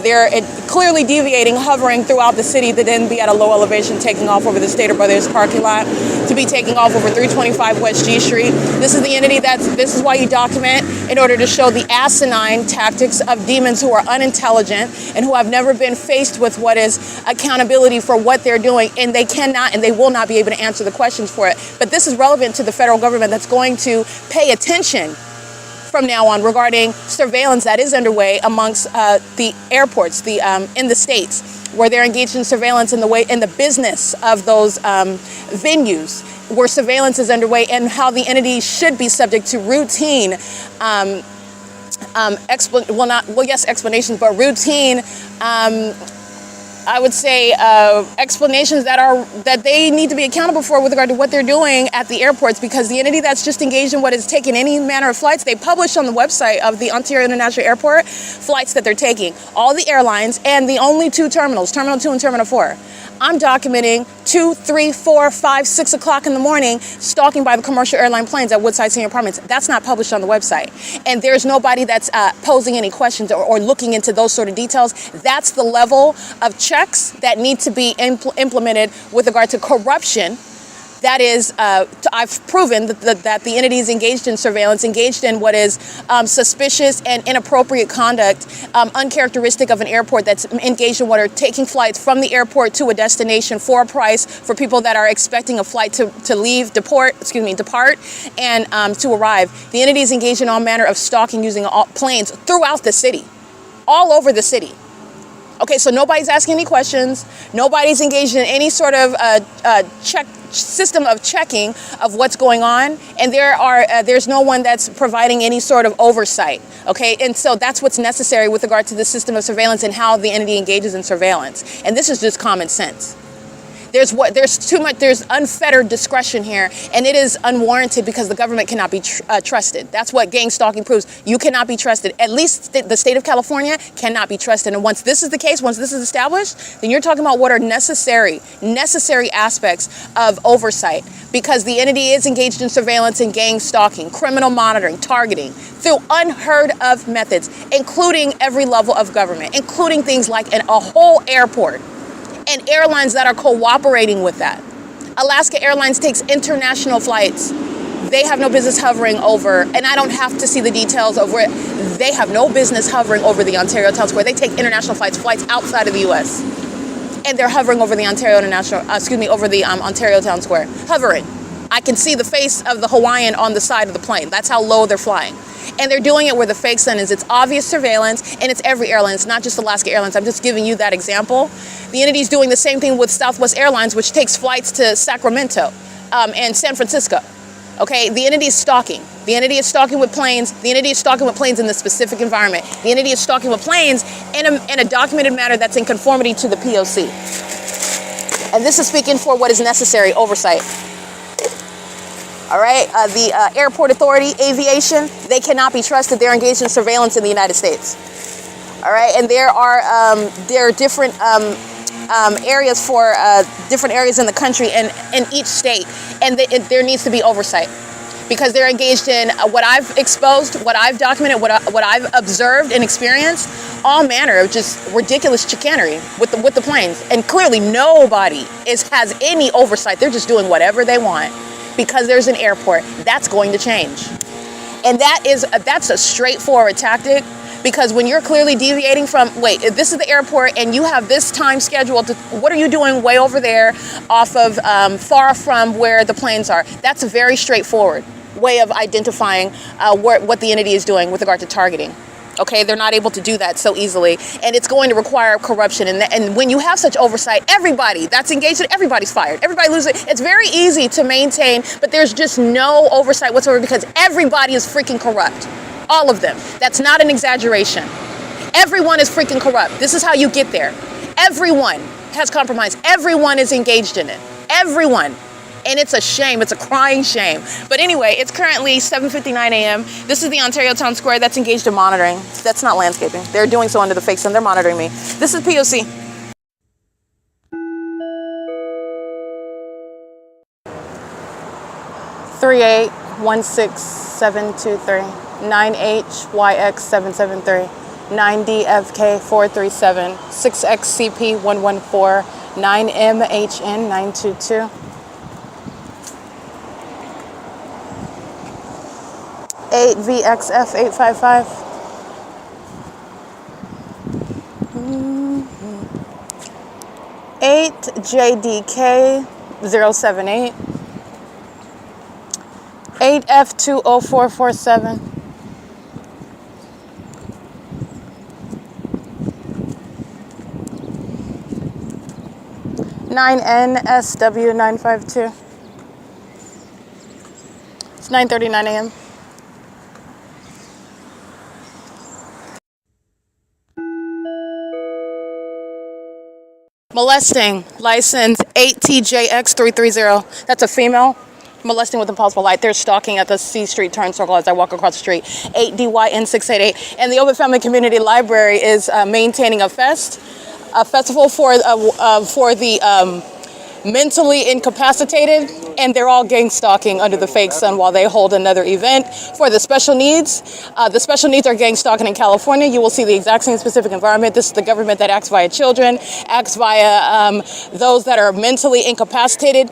they're clearly deviating, hovering throughout the city to then be at a low elevation, taking off over the Stater Brothers parking lot, to be taking off over 325 West G Street. This is the entity this is why you document, in order to show the asinine tactics of demons who are unintelligent and who have never been faced with what is accountability for what they're doing, and they cannot and they will not be able to answer the questions for it. But this is relevant to the federal government that's going to pay attention from now on regarding surveillance that is underway amongst the airports, in the states, where they're engaged in surveillance in the business of those venues, where surveillance is underway, and how the entity should be subject to routine explanations, but routine I would say explanations that they need to be accountable for with regard to what they're doing at the airports, because the entity that's just engaged in what is taking any manner of flights, they publish on the website of the Ontario International Airport flights that they're taking, all the airlines, and the only two terminals, Terminal 2 and Terminal 4. I'm documenting 2, 3, 4, 5, 6 o'clock in the morning stalking by the commercial airline planes at Woodside Senior Apartments. That's not published on the website. And there's nobody that's posing any questions or looking into those sort of details. That's the level of checks that need to be implemented with regard to corruption. That is, I've proven that the entity is engaged in surveillance, engaged in what is suspicious and inappropriate conduct, uncharacteristic of an airport that's engaged in what are taking flights from the airport to a destination for a price for people that are expecting a flight to depart, and to arrive. The entity is engaged in all manner of stalking using planes throughout the city, all over the city. Okay, so nobody's asking any questions. Nobody's engaged in any sort of system of checking of what's going on, and there's no one that's providing any sort of oversight. Okay, and so that's what's necessary with regard to the system of surveillance and how the entity engages in surveillance. And this is just common sense. There's unfettered discretion here, and it is unwarranted because the government cannot be trusted. That's what gang stalking proves. You cannot be trusted. At least the state of California cannot be trusted. And once this is the case, once this is established, then you're talking about what are necessary aspects of oversight, because the entity is engaged in surveillance and gang stalking, criminal monitoring, targeting, through unheard of methods, including every level of government, including things like a whole airport, and airlines that are cooperating with that. Alaska Airlines takes international flights. They have no business hovering over, and I don't have to see the details of where they have no business hovering over the Ontario Town Square. They take international flights outside of the U.S. and they're hovering over the Ontario Town Square, hovering. I can see the face of the Hawaiian on the side of the plane. That's how low they're flying. And they're doing it where the fake sun is. It's obvious surveillance, and it's every airline. It's not just Alaska Airlines. I'm just giving you that example. The entity's doing the same thing with Southwest Airlines, which takes flights to Sacramento and San Francisco. Okay, the entity is stalking. The entity is stalking with planes. The entity is stalking with planes in this specific environment. The entity is stalking with planes in a documented manner that's in conformity to the P.O.C. And this is speaking for what is necessary oversight. All right, the Airport Authority, Aviation, they cannot be trusted. They're engaged in surveillance in the United States. All right, and there are different areas for different areas in the country and in each state, and there needs to be oversight because they're engaged in what I've exposed, what I've documented, what I've observed and experienced, all manner of just ridiculous chicanery with the planes, and clearly nobody has any oversight. They're just doing whatever they want because there's an airport. That's going to change, and that's a straightforward tactic. Because when you're clearly deviating from, wait, this is the airport and you have this time scheduled, what are you doing way over there off of far from where the planes are? That's a very straightforward way of identifying what the entity is doing with regard to targeting. Okay, they're not able to do that so easily, and it's going to require corruption. And when you have such oversight, everybody that's engaged in, everybody's fired. Everybody loses. It's very easy to maintain, but there's just no oversight whatsoever because everybody is freaking corrupt. All of them. That's not an exaggeration. Everyone is freaking corrupt. This is how you get there. Everyone has compromised. Everyone is engaged in it. Everyone. And it's a shame. It's a crying shame. But anyway, it's currently 7:59 a.m. This is the Ontario Town Square that's engaged in monitoring. That's not landscaping. They're doing so under the fake sun. They're monitoring me. This is P.O.C. Three 816-723 9HYX773 9DFK437 6XCP114 9MHN922 8VXF855 8JDK078 8F20447 9NSW952. It's 9:39 a.m. Molesting, license 8TJX330. That's a female. Molesting with impossible light. They're stalking at the C Street turn circle as I walk across the street. 8DYN688. And the OVITT Family Community Library is maintaining a festival for the mentally incapacitated, and they're all gang stalking under the fake sun while they hold another event for the special needs. The special needs are gang stalking in California. You will see the exact same specific environment. This is the government that acts via children, acts via those that are mentally incapacitated.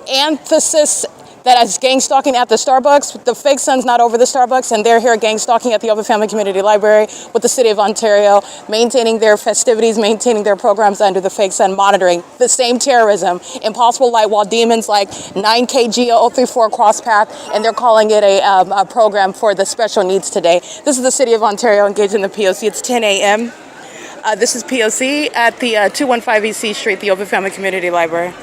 Emphasis that is gang stalking at the Starbucks. The fake sun's not over the Starbucks, and they're here gang stalking at the OVITT Family Community Library with the City of Ontario, maintaining their festivities, maintaining their programs under the fake sun, monitoring the same terrorism, impossible light, while demons like 9KGO034 cross path, and they're calling it a program for the special needs today. This is the City of Ontario engaged in the P.O.C. It's 10 a.m. This is P.O.C. at the 215 E.C. Street, the OVITT Family Community Library.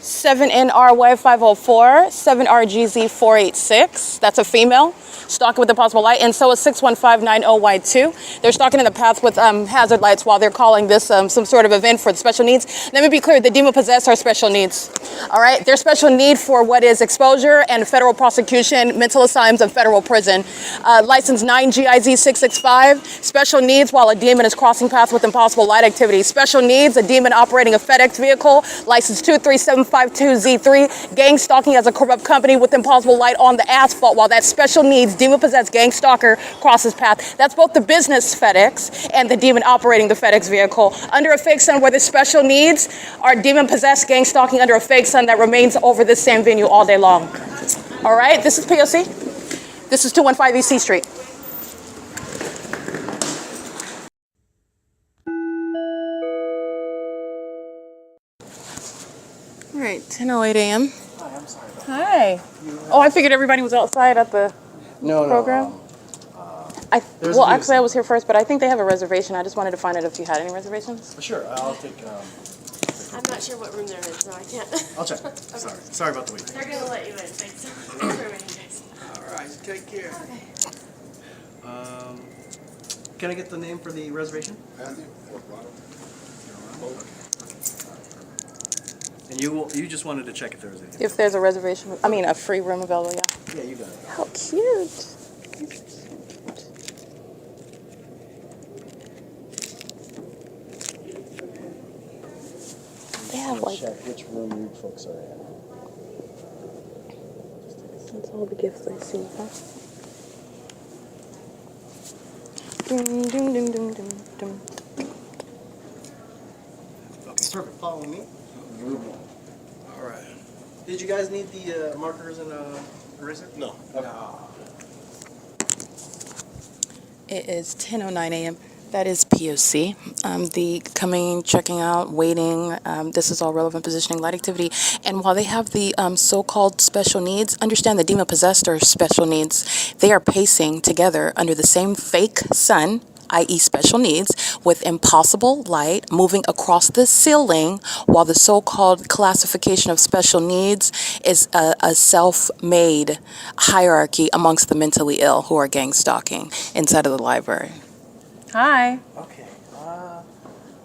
7NRY504, 7RGZ486, that's a female, stalking with impossible light, and so is 61590Y2. They're stalking in the path with hazard lights while they're calling this some sort of event for the special needs. Let me be clear, the demon-possessed are special needs, all right? They're special need for what is exposure and federal prosecution, mental asylums, and federal prison. License 9GIZ665, special needs while a demon is crossing paths with impossible light activity. Special needs, a demon operating a FedEx vehicle, license 23752Z3, gang stalking as a corrupt company with impossible light on the asphalt while that special needs demon-possessed gang stalker crosses path. That's both the business FedEx and the demon operating the FedEx vehicle under a fake sun, where the special needs are demon-possessed gang stalking under a fake sun that remains over this same venue all day long. All right, this is P.O.C. This is 215 E.C. Street. All right, 10:08 a.m. Hi, I'm sorry. Hi. Oh, I figured everybody was outside at the program. Well, actually, I was here first, but I think they have a reservation. I just wanted to find out if you had any reservations. Sure, I'll take. I'm not sure what room they're in, so I can't. I'll check. Sorry about the wait. They're gonna let you in. Thanks. Thanks for waiting, guys. All right, take care. Can I get the name for the reservation? And you just wanted to check if there was anything. If there's a reservation, I mean a free room available, yeah. Yeah, you got it. How cute. have like, check which room you folks are in. that's all the gifts I see, huh? Ding, ding, ding, ding, ding, ding. Okay, perfect. Follow me. All right. Did you guys need the markers and eraser? No. Okay. It is 10:09 a.m. That is P.O.C. The coming, checking out, waiting. This is all relevant positioning, light activity. And while they have the so-called special needs, understand the demon-possessed are special needs. They are pacing together under the same fake sun, i.e. special needs, with impossible light moving across the ceiling, while the so-called classification of special needs is a self-made hierarchy amongst the mentally ill who are gang stalking inside of the library. Hi. Okay.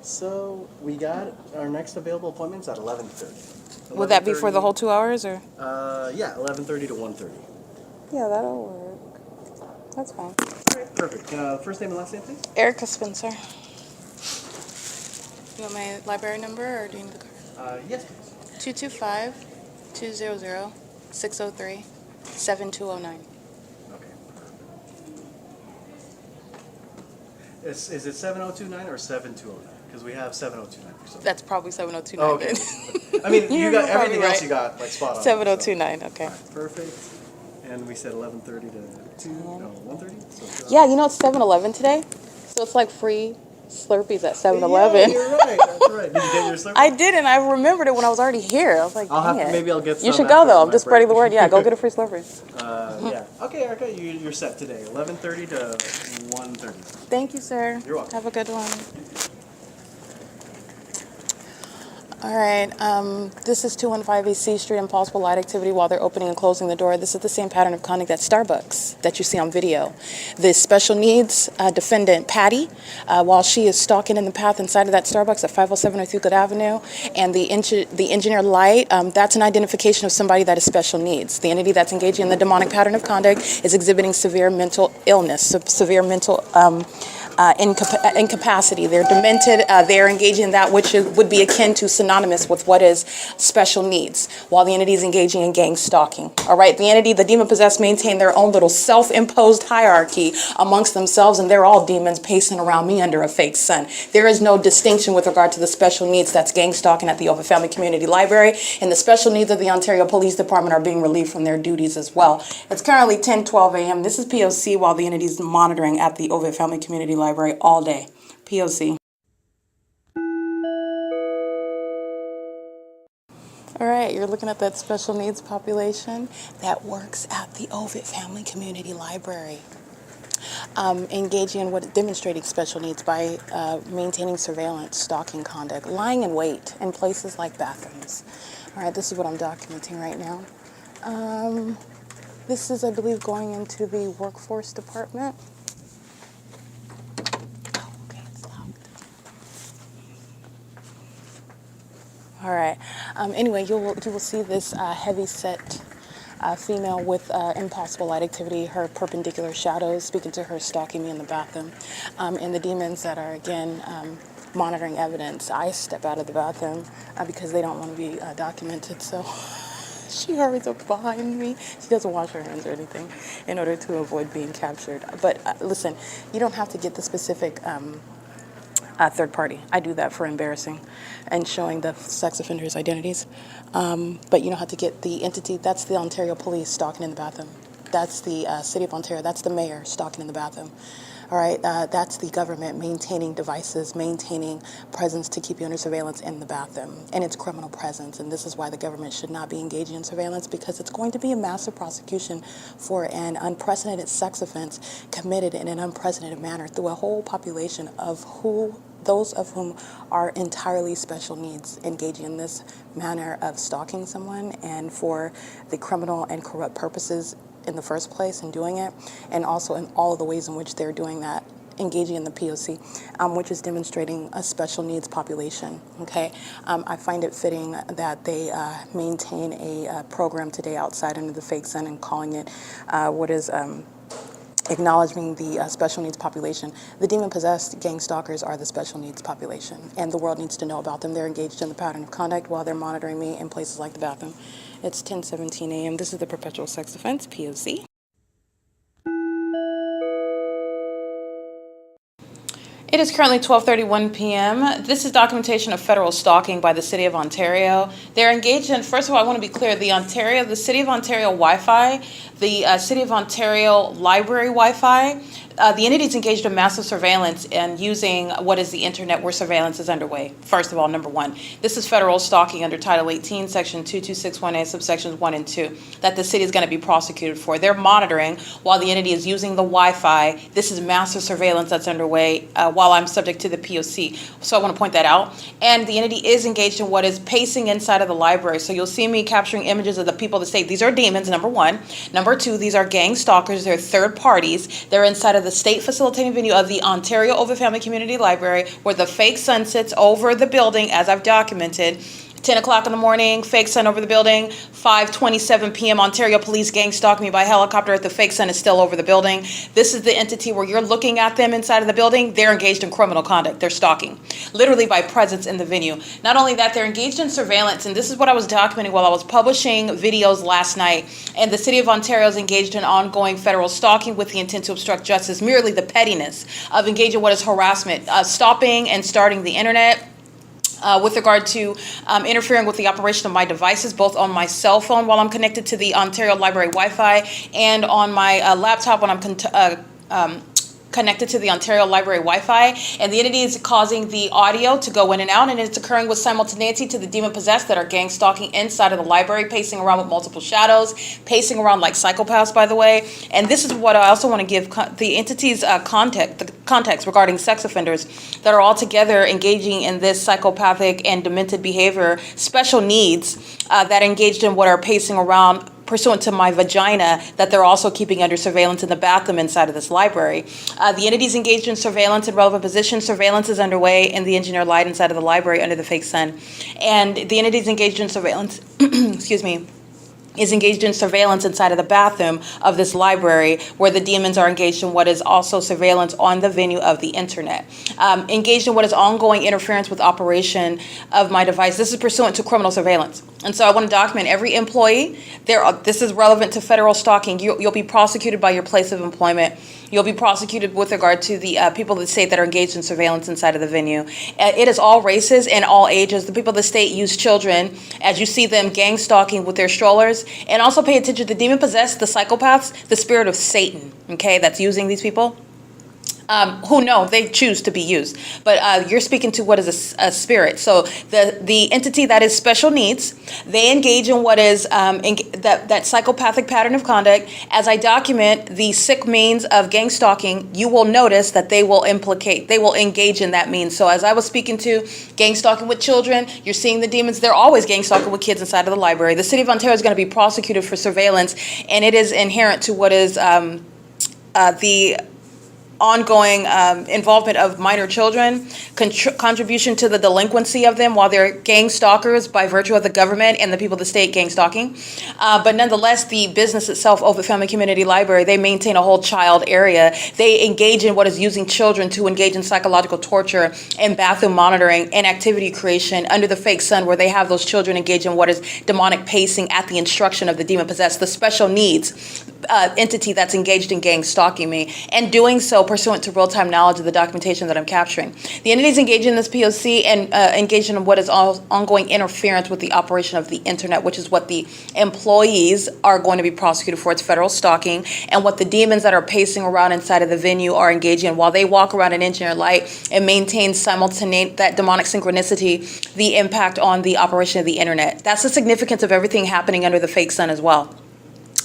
So we got our next available appointments at 11:30. Would that be for the whole 2 hours, or? Yeah, 11:30 to 1:30. Yeah, that'll work. That's fine. All right, perfect. First name and last name, please. Erica Spencer. You want my library number, or do you need the card? Yes, please. 225-200-603-7209. Okay. Is it 7029 or 7209? Because we have 7029 for some. That's probably 7029 Oh, okay. then. I mean, you You're got probably everything else right. you got like spot on. 7029, okay. All right, perfect. And we said 11:30 to 1:30. So Yeah, you know it's 7-Eleven today, so it's like free Slurpees at 7-Eleven. Yeah, you're right. That's right. Did you get your Slurpee? I didn't. I remembered it when I was already here. I was like, I'll have dang to, it. maybe I'll get some. You should go after though. I'm my just spreading the break. word. Yeah, go get a free Slurpee. Yeah. Okay, Erica, you're set today. 11:30 to 1:30. Thank you, sir. You're welcome. Have a good one. All right, this is 215 AC Street, impossible light activity while they're opening and closing the door. This is the same pattern of conduct at Starbucks that you see on video. The special needs defendant, Patty, while she is stalking in the path inside of that Starbucks at 507 North Euclid Avenue, and the engineer light, that's an identification of somebody that is special needs. The entity that's engaging in the demonic pattern of conduct is exhibiting severe mental illness, severe mental incapacity. They're demented. They're engaging in that which would be akin to synonymous with what is special needs, while the entity is engaging in gang stalking. All right, the entity, the demon-possessed, maintain their own little self-imposed hierarchy amongst themselves, and they're all demons pacing around me under a fake sun. There is no distinction with regard to the special needs that's gang stalking at the OVITT Family Community Library, and the special needs of the Ontario Police Department are being relieved from their duties as well. It's currently 10:12 a.m. This is P.O.C. while the entity is monitoring at the OVITT Family Community Library all day. P.O.C. All right, you're looking at that special needs population that works at the OVITT Family Community Library. Engaging in what demonstrating special needs by maintaining surveillance, stalking conduct, lying in wait in places like bathrooms. All right, this is what I'm documenting right now. This is, I believe, going into the workforce department. Oh, okay, it's locked. All right. Anyway, you will see this heavy-set female with impossible light activity, her perpendicular shadows, speaking to her, stalking me in the bathroom, and the demons that are, again, monitoring evidence. I step out of the bathroom because they don't want to be documented, so she hurries up behind me. She doesn't wash her hands or anything in order to avoid being captured. But listen, you don't have to get the specific third party. I do that for embarrassing and showing the sex offenders' identities. But you don't have to get the entity. That's the Ontario Police stalking in the bathroom. That's the City of Ontario. That's the mayor stalking in the bathroom. All right, that's the government maintaining devices, maintaining presence to keep you under surveillance in the bathroom. And it's criminal presence. And this is why the government should not be engaging in surveillance, because it's going to be a massive prosecution for an unprecedented sex offense committed in an unprecedented manner through a whole population of those of whom are entirely special needs, engaging in this manner of stalking someone, and for the criminal and corrupt purposes in the first place in doing it, and also in all of the ways in which they're doing that, engaging in the P.O.C, which is demonstrating a special needs population, okay? I find it fitting that they maintain a program today outside under the fake sun and calling it what is acknowledging the special needs population. The demon-possessed gang stalkers are the special needs population, and the world needs to know about them. They're engaged in the pattern of conduct while they're monitoring me in places like the bathroom. It's 10:17 a.m. This is the perpetual sex offense, P.O.C. It is currently 12:31 p.m. This is documentation of federal stalking by the City of Ontario. They're engaged in, first of all, I want to be clear, the City of Ontario Wi-Fi, the City of Ontario Library Wi-Fi, the entities engaged in massive surveillance and using what is the internet where surveillance is underway. First of all, number one, this is federal stalking under Title 18, Section 2261A, subsections 1 and 2, that the city is going to be prosecuted for. They're monitoring while the entity is using the Wi-Fi. This is massive surveillance that's underway while I'm subject to the P.O.C. So I want to point that out. And the entity is engaged in what is pacing inside of the library. So you'll see me capturing images of the people that say these are demons, number one. Number two, these are gang stalkers. They're third parties. They're inside of the state facilitating venue of the Ontario OVITT Family Community Library, where the fake sun sits over the building, as I've documented. 10 o'clock in the morning, fake sun over the building. 5:27 p.m. Ontario police gang stalk me by helicopter. The fake sun is still over the building. This is the entity where you're looking at them inside of the building. They're engaged in criminal conduct. They're stalking, literally by presence in the venue. Not only that, they're engaged in surveillance, and this is what I was documenting while I was publishing videos last night. And the City of Ontario is engaged in ongoing federal stalking with the intent to obstruct justice, merely the pettiness of engaging in what is harassment, stopping and starting the internet, with regard to interfering with the operation of my devices, both on my cell phone while I'm connected to the Ontario Library Wi-Fi and on my laptop when I'm connected to the Ontario Library Wi-Fi, and the entity is causing the audio to go in and out, and it's occurring with simultaneity to the demon-possessed that are gang stalking inside of the library, pacing around with multiple shadows, pacing around like psychopaths, by the way. And this is what I also want to give the entity's context regarding sex offenders that are all together engaging in this psychopathic and demented behavior, special needs that engaged in what are pacing around pursuant to my vagina, that they're also keeping under surveillance in the bathroom inside of this library. The entities engaged in surveillance in relevant positions. Surveillance is underway in the engineer light inside of the library under the fake sun. And the entities engaged in surveillance, excuse me, is engaged in surveillance inside of the bathroom of this library, where the demons are engaged in what is also surveillance on the venue of the internet. Engaged in what is ongoing interference with operation of my device. This is pursuant to criminal surveillance. And so I want to document every employee. This is relevant to federal stalking. You'll be prosecuted by your place of employment. You'll be prosecuted with regard to the people of the state that are engaged in surveillance inside of the venue. It is all races and all ages. The people of the state use children as you see them gang stalking with their strollers. And also pay attention to the demon-possessed, the psychopaths, the spirit of Satan, okay, that's using these people. Who know they choose to be used, but you're speaking to what is a spirit. So the entity that is special needs, they engage in what is that psychopathic pattern of conduct. As I document the sick means of gang stalking, you will notice that they will engage in that means. So as I was speaking to gang stalking with children, you're seeing the demons. They're always gang stalking with kids inside of the library. The City of Ontario is going to be prosecuted for surveillance, and it is inherent to what is the ongoing involvement of minor children, contribution to the delinquency of them while they're gang stalkers by virtue of the government and the people of the state gang stalking. But nonetheless, the business itself, OVITT Family Community Library, they maintain a whole child area. They engage in what is using children to engage in psychological torture and bathroom monitoring and activity creation under the fake sun, where they have those children engage in what is demonic pacing at the instruction of the demon-possessed, the special needs entity that's engaged in gang stalking me, and doing so pursuant to real-time knowledge of the documentation that I'm capturing. The entities engaged in this P.O.C. and engaged in what is ongoing interference with the operation of the internet, which is what the employees are going to be prosecuted for. It's federal stalking, and what the demons that are pacing around inside of the venue are engaging in while they walk around an engineer light and maintain simultaneous that demonic synchronicity, the impact on the operation of the internet. That's the significance of everything happening under the fake sun as well.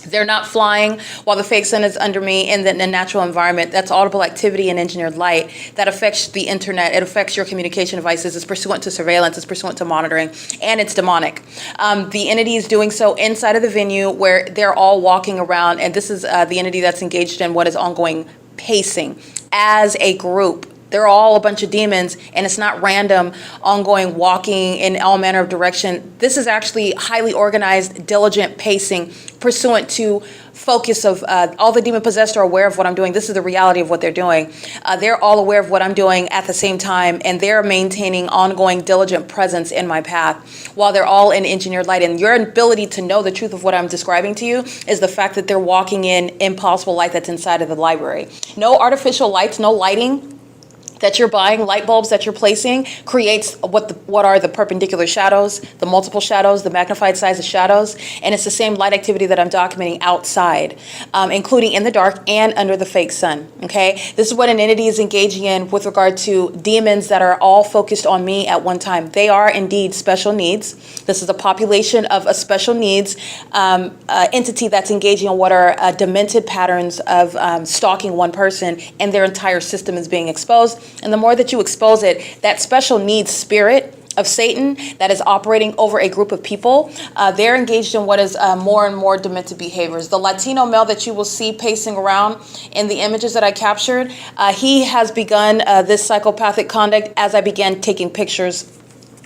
They're not flying while the fake sun is under me in the natural environment. That's audible activity in engineered light that affects the internet. It affects your communication devices. It's pursuant to surveillance. It's pursuant to monitoring, and it's demonic. The entity is doing so inside of the venue where they're all walking around, and this is the entity that's engaged in what is ongoing pacing as a group. They're all a bunch of demons, and it's not random, ongoing walking in all manner of direction. This is actually highly organized, diligent pacing pursuant to focus of all the demon possessed are aware of what I'm doing. This is the reality of what they're doing. They're all aware of what I'm doing at the same time, and they're maintaining ongoing diligent presence in my path while they're all in engineered light. And your ability to know the truth of what I'm describing to you is the fact that they're walking in impossible light that's inside of the library. No artificial lights, no lighting that you're buying, light bulbs that you're placing, creates what are the perpendicular shadows, the multiple shadows, the magnified size of shadows, and it's the same light activity that I'm documenting outside, including in the dark and under the fake sun, okay? This is what an entity is engaging in with regard to demons that are all focused on me at one time. They are indeed special needs. This is a population of a special needs entity that's engaging in what are demented patterns of stalking one person, and their entire system is being exposed. And the more that you expose it, that special needs spirit of Satan that is operating over a group of people, they're engaged in what is more and more demented behaviors. The Latino male that you will see pacing around in the images that I captured, he has begun this psychopathic conduct as I began taking pictures,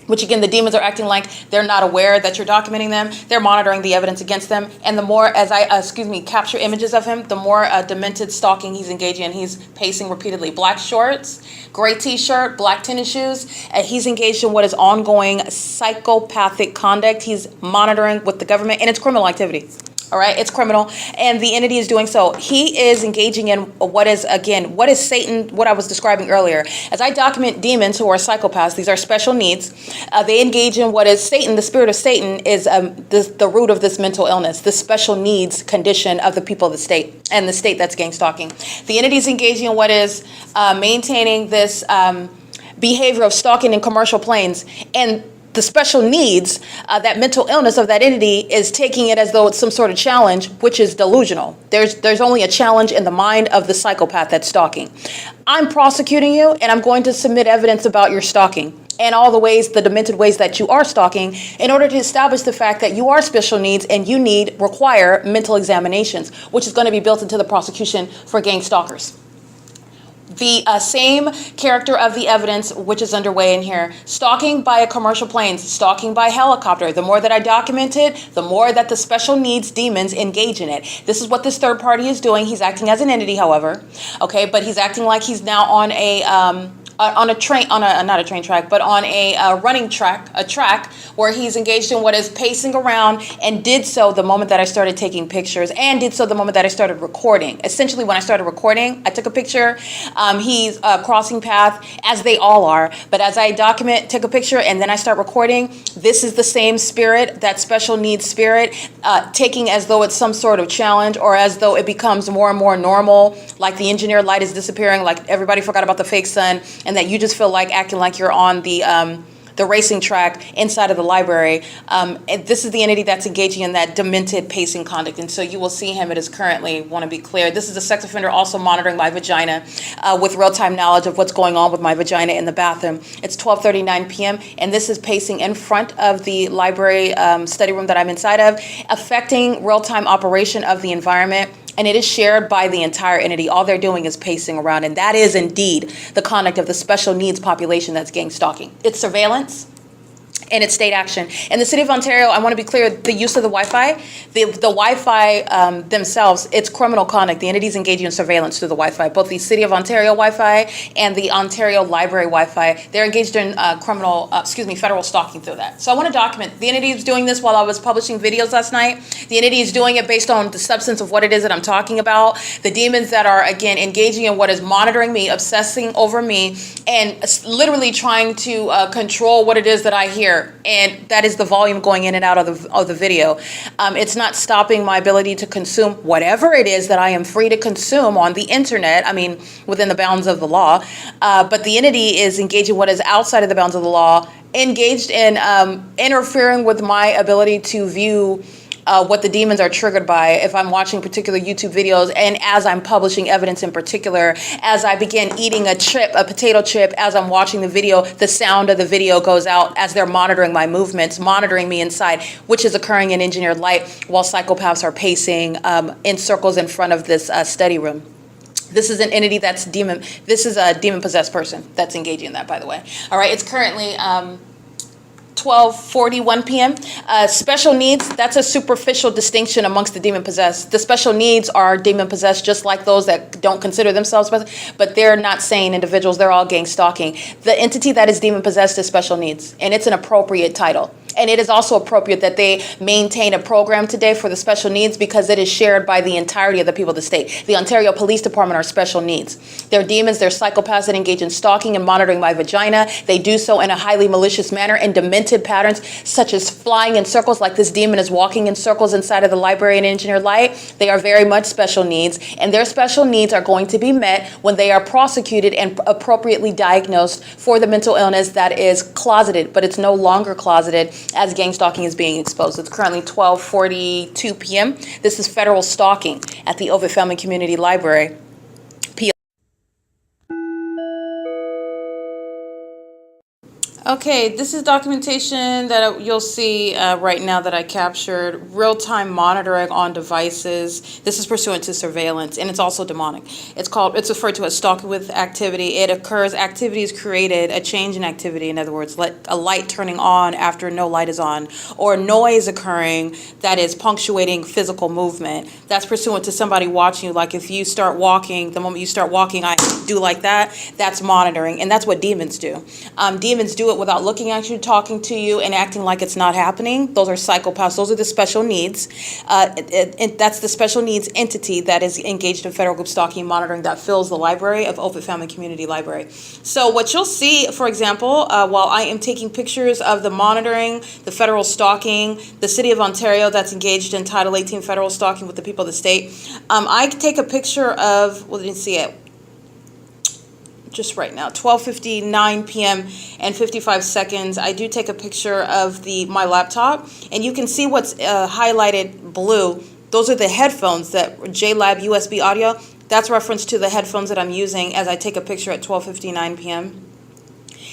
which again, the demons are acting like they're not aware that you're documenting them. They're monitoring the evidence against them. And the more as I, capture images of him, the more demented stalking he's engaging in. He's pacing repeatedly. Black shorts, gray t-shirt, black tennis shoes. He's engaged in what is ongoing psychopathic conduct. He's monitoring with the government, and it's criminal activity. All right, it's criminal, and the entity is doing so. He is engaging in what is Satan, what I was describing earlier. As I document demons who are psychopaths, these are special needs, they engage in what is Satan, the spirit of Satan is the root of this mental illness, the special needs condition of the people of the state, and the state that's gang stalking. The entity is engaging in what is maintaining this behavior of stalking in commercial planes, and the special needs, that mental illness of that entity is taking it as though it's some sort of challenge, which is delusional. There's only a challenge in the mind of the psychopath that's stalking. I'm prosecuting you, and I'm going to submit evidence about your stalking and all the ways, the demented ways that you are stalking, in order to establish the fact that you are special needs and you require mental examinations, which is going to be built into the prosecution for gang stalkers. The same character of the evidence, which is underway in here. Stalking by a commercial plane, stalking by helicopter. The more that I document it, the more that the special needs demons engage in it. This is what this third party is doing. He's acting as an entity, however, okay, but he's acting like he's now on a running track, a track where he's engaged in what is pacing around, and did so the moment that I started taking pictures, and did so the moment that I started recording. Essentially, when I started recording, I took a picture. He's crossing path, as they all are, but as I document, take a picture, and then I start recording, this is the same spirit, that special needs spirit, taking as though it's some sort of challenge, or as though it becomes more and more normal, like the engineered light is disappearing, like everybody forgot about the fake sun, and that you just feel like acting like you're on the racing track inside of the library. And this is the entity that's engaging in that demented pacing conduct. And so you will see him. It is currently, want to be clear, this is a sex offender also monitoring my vagina with real-time knowledge of what's going on with my vagina in the bathroom. It's 12:39 p.m. and this is pacing in front of the library study room that I'm inside of, affecting real-time operation of the environment. And it is shared by the entire entity. All they're doing is pacing around. And that is indeed the conduct of the special needs population that's gang stalking. It's surveillance and it's state action. In the city of Ontario, I want to be clear, the use of the Wi-Fi, the Wi-Fi themselves, it's criminal conduct. The entities engaging in surveillance through the Wi-Fi, both the city of Ontario Wi-Fi and the Ontario Library Wi-Fi, they're engaged in federal stalking through that. So I want to document, the entity is doing this while I was publishing videos last night. The entity is doing it based on the substance of what it is that I'm talking about. The demons that are, again, engaging in what is monitoring me, obsessing over me, and literally trying to control what it is that I hear. And that is the volume going in and out of the video. It's not stopping my ability to consume whatever it is that I am free to consume on the internet, I mean, within the bounds of the law. But the entity is engaging what is outside of the bounds of the law, engaged in interfering with my ability to view what the demons are triggered by if I'm watching particular YouTube videos, and as I'm publishing evidence in particular, as I begin eating a potato chip, as I'm watching the video, the sound of the video goes out as they're monitoring my movements, monitoring me inside, which is occurring in engineered light while psychopaths are pacing in circles in front of this study room. This is an entity that's demon. This is a demon-possessed person that's engaging in that, by the way. All right, it's currently 12:41 p.m. Special needs, that's a superficial distinction amongst the demon-possessed. The special needs are demon-possessed just like those that don't consider themselves, but they're not sane individuals. They're all gang stalking. The entity that is demon-possessed is special needs, and it's an appropriate title. And it is also appropriate that they maintain a program today for the special needs because it is shared by the entirety of the people of the state. The Ontario Police Department are special needs. They're demons, they're psychopaths that engage in stalking and monitoring by vagina. They do so in a highly malicious manner and demented patterns, such as flying in circles, like this demon is walking in circles inside of the library in Engineer Light. They are very much special needs, and their special needs are going to be met when they are prosecuted and appropriately diagnosed for the mental illness that is closeted, but it's no longer closeted as gang stalking is being exposed. It's currently 12:42 p.m. This is federal stalking at the OVITT Family Community Library. Okay, this is documentation that you'll see right now that I captured. Real-time monitoring on devices. This is pursuant to surveillance, and it's also demonic. It's referred to as stalking with activity. It occurs, activity is created, a change in activity. In other words, a light turning on after no light is on, or noise occurring that is punctuating physical movement. That's pursuant to somebody watching you. Like if you start walking, the moment you start walking, I do like that. That's monitoring, and that's what demons do. Demons do it without looking at you, talking to you, and acting like it's not happening. Those are psychopaths. Those are the special needs. That's the special needs entity that is engaged in federal group stalking and monitoring that fills the library of OVITT Family Community Library. So what you'll see, for example, while I am taking pictures of the monitoring, the federal stalking, the City of Ontario that's engaged in Title 18 federal stalking with the people of the state, I take a picture of, well, didn't see it, just right now, 12:59 p.m. and 55 seconds. I do take a picture of my laptop, and you can see what's highlighted blue. Those are the headphones that JLab USB audio. That's reference to the headphones that I'm using as I take a picture at 12:59 p.m.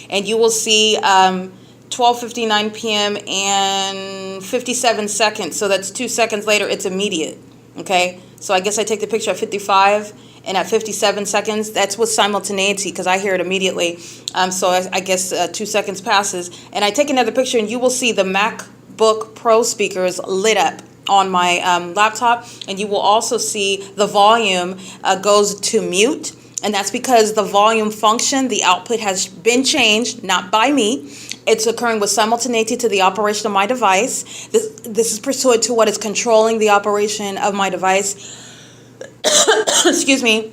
And you will see 12:59 p.m. and 57 seconds. So that's 2 seconds later. It's immediate. Okay. So I guess I take the picture at 55. And at 57 seconds, that's with simultaneity because I hear it immediately. So I guess 2 seconds passes. And I take another picture and you will see the MacBook Pro speakers lit up on my laptop. And you will also see the volume goes to mute. And that's because the volume function, the output has been changed, not by me. It's occurring with simultaneity to the operation of my device. This is pursuant to what is controlling the operation of my device. Excuse me.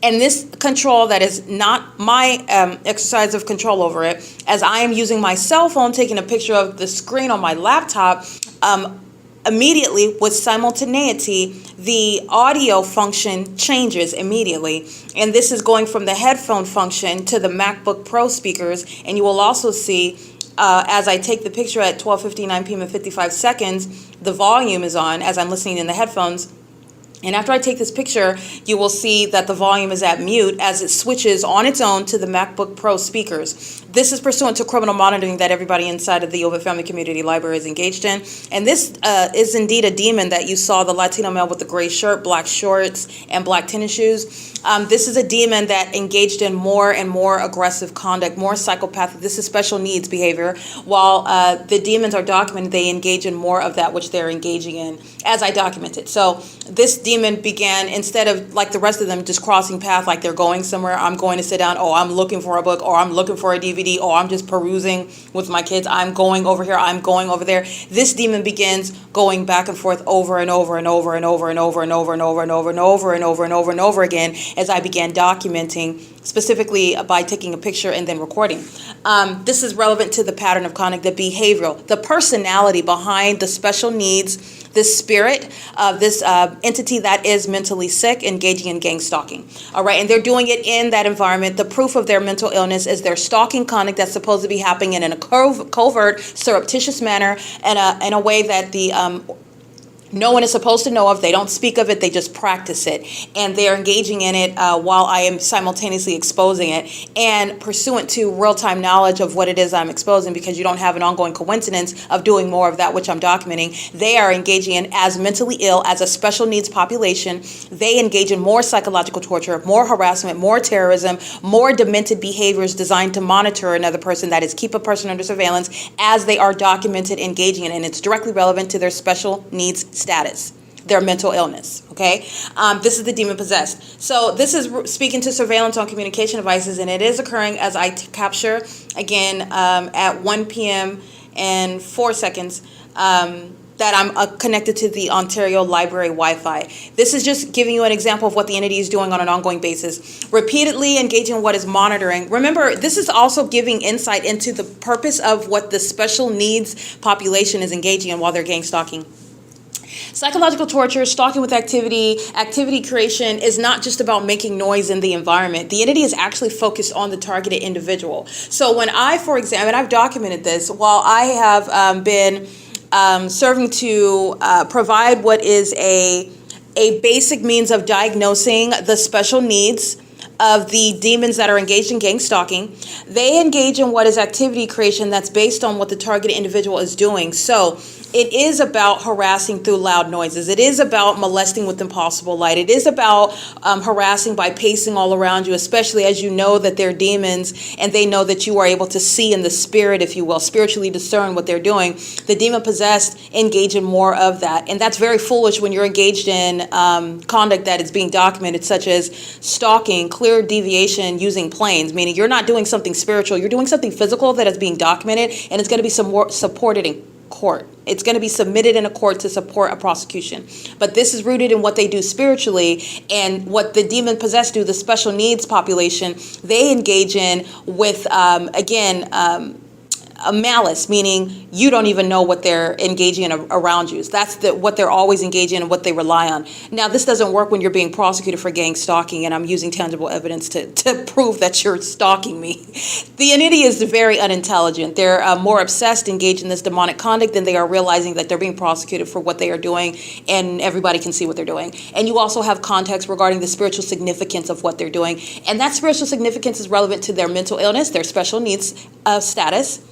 And this control that is not my exercise of control over it, as I am using my cell phone, taking a picture of the screen on my laptop, immediately with simultaneity, the audio function changes immediately. And this is going from the headphone function to the MacBook Pro speakers. And you will also see, as I take the picture at 12:59 p.m. and 55 seconds, the volume is on as I'm listening in the headphones. And after I take this picture, you will see that the volume is at mute as it switches on its own to the MacBook Pro speakers. This is pursuant to criminal monitoring that everybody inside of the OVITT Family Community Library is engaged in. And this is indeed a demon that you saw, the Latino male with the gray shirt, black shorts, and black tennis shoes. This is a demon that engaged in more and more aggressive conduct, more psychopathic. This is special needs behavior. While the demons are documented, they engage in more of that which they're engaging in, as I documented. So this demon began, instead of like the rest of them just crossing path like they're going somewhere, I'm going to sit down, oh, I'm looking for a book, or I'm looking for a DVD, or I'm just perusing with my kids, I'm going over here, I'm going over there. This demon begins going back and forth over and over and over and over and over and over and over and over and over and over and over and over again as I began documenting, specifically by taking a picture and then recording. This is relevant to the pattern of conduct, the behavioral, the personality behind the special needs, this spirit of this entity that is mentally sick, engaging in gang stalking. All right, and they're doing it in that environment. The proof of their mental illness is their stalking conduct that's supposed to be happening in a covert, surreptitious manner, and in a way that the no one is supposed to know of. They don't speak of it. They just practice it. And they are engaging in it while I am simultaneously exposing it and pursuant to real-time knowledge of what it is I'm exposing, because you don't have an ongoing coincidence of doing more of that which I'm documenting. They are engaging in, as mentally ill, as a special needs population, they engage in more psychological torture, more harassment, more terrorism, more demented behaviors designed to monitor another person, that is, keep a person under surveillance, as they are documented engaging in. And it's directly relevant to their special needs status, their mental illness, okay? This is the demon possessed. So this is speaking to surveillance on communication devices, and it is occurring as I capture, again, at 1 p.m. and 4 seconds, that I'm connected to the Ontario Library Wi-Fi. This is just giving you an example of what the entity is doing on an ongoing basis. Repeatedly engaging in what is monitoring. Remember, this is also giving insight into the purpose of what the special needs population is engaging in while they're gang stalking. Psychological torture, stalking with activity creation is not just about making noise in the environment. The entity is actually focused on the targeted individual. So when I, for example, and I've documented this, while I have been serving to provide what is a basic means of diagnosing the special needs of the demons that are engaged in gang stalking, they engage in what is activity creation that's based on what the targeted individual is doing. So it is about harassing through loud noises. It is about molesting with impossible light. It is about harassing by pacing all around you, especially as you know that they're demons and they know that you are able to see in the spirit, if you will, spiritually discern what they're doing. The demon possessed engage in more of that. And that's very foolish when you're engaged in conduct that is being documented, such as stalking, clear deviation using planes, meaning you're not doing something spiritual, you're doing something physical that is being documented, and it's going to be supported in court. It's going to be submitted in a court to support a prosecution. But this is rooted in what they do spiritually, and what the demon possessed do, the special needs population, they engage in with, a malice, meaning you don't even know what they're engaging in around you. So that's what they're always engaging in and what they rely on. Now, this doesn't work when you're being prosecuted for gang stalking, and I'm using tangible evidence to prove that you're stalking me. The entity is very unintelligent. They're more obsessed, engaged in this demonic conduct, than they are realizing that they're being prosecuted for what they are doing, and everybody can see what they're doing. And you also have context regarding the spiritual significance of what they're doing, and that spiritual significance is relevant to their mental illness, their special needs status,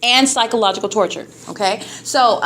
and psychological torture, okay? So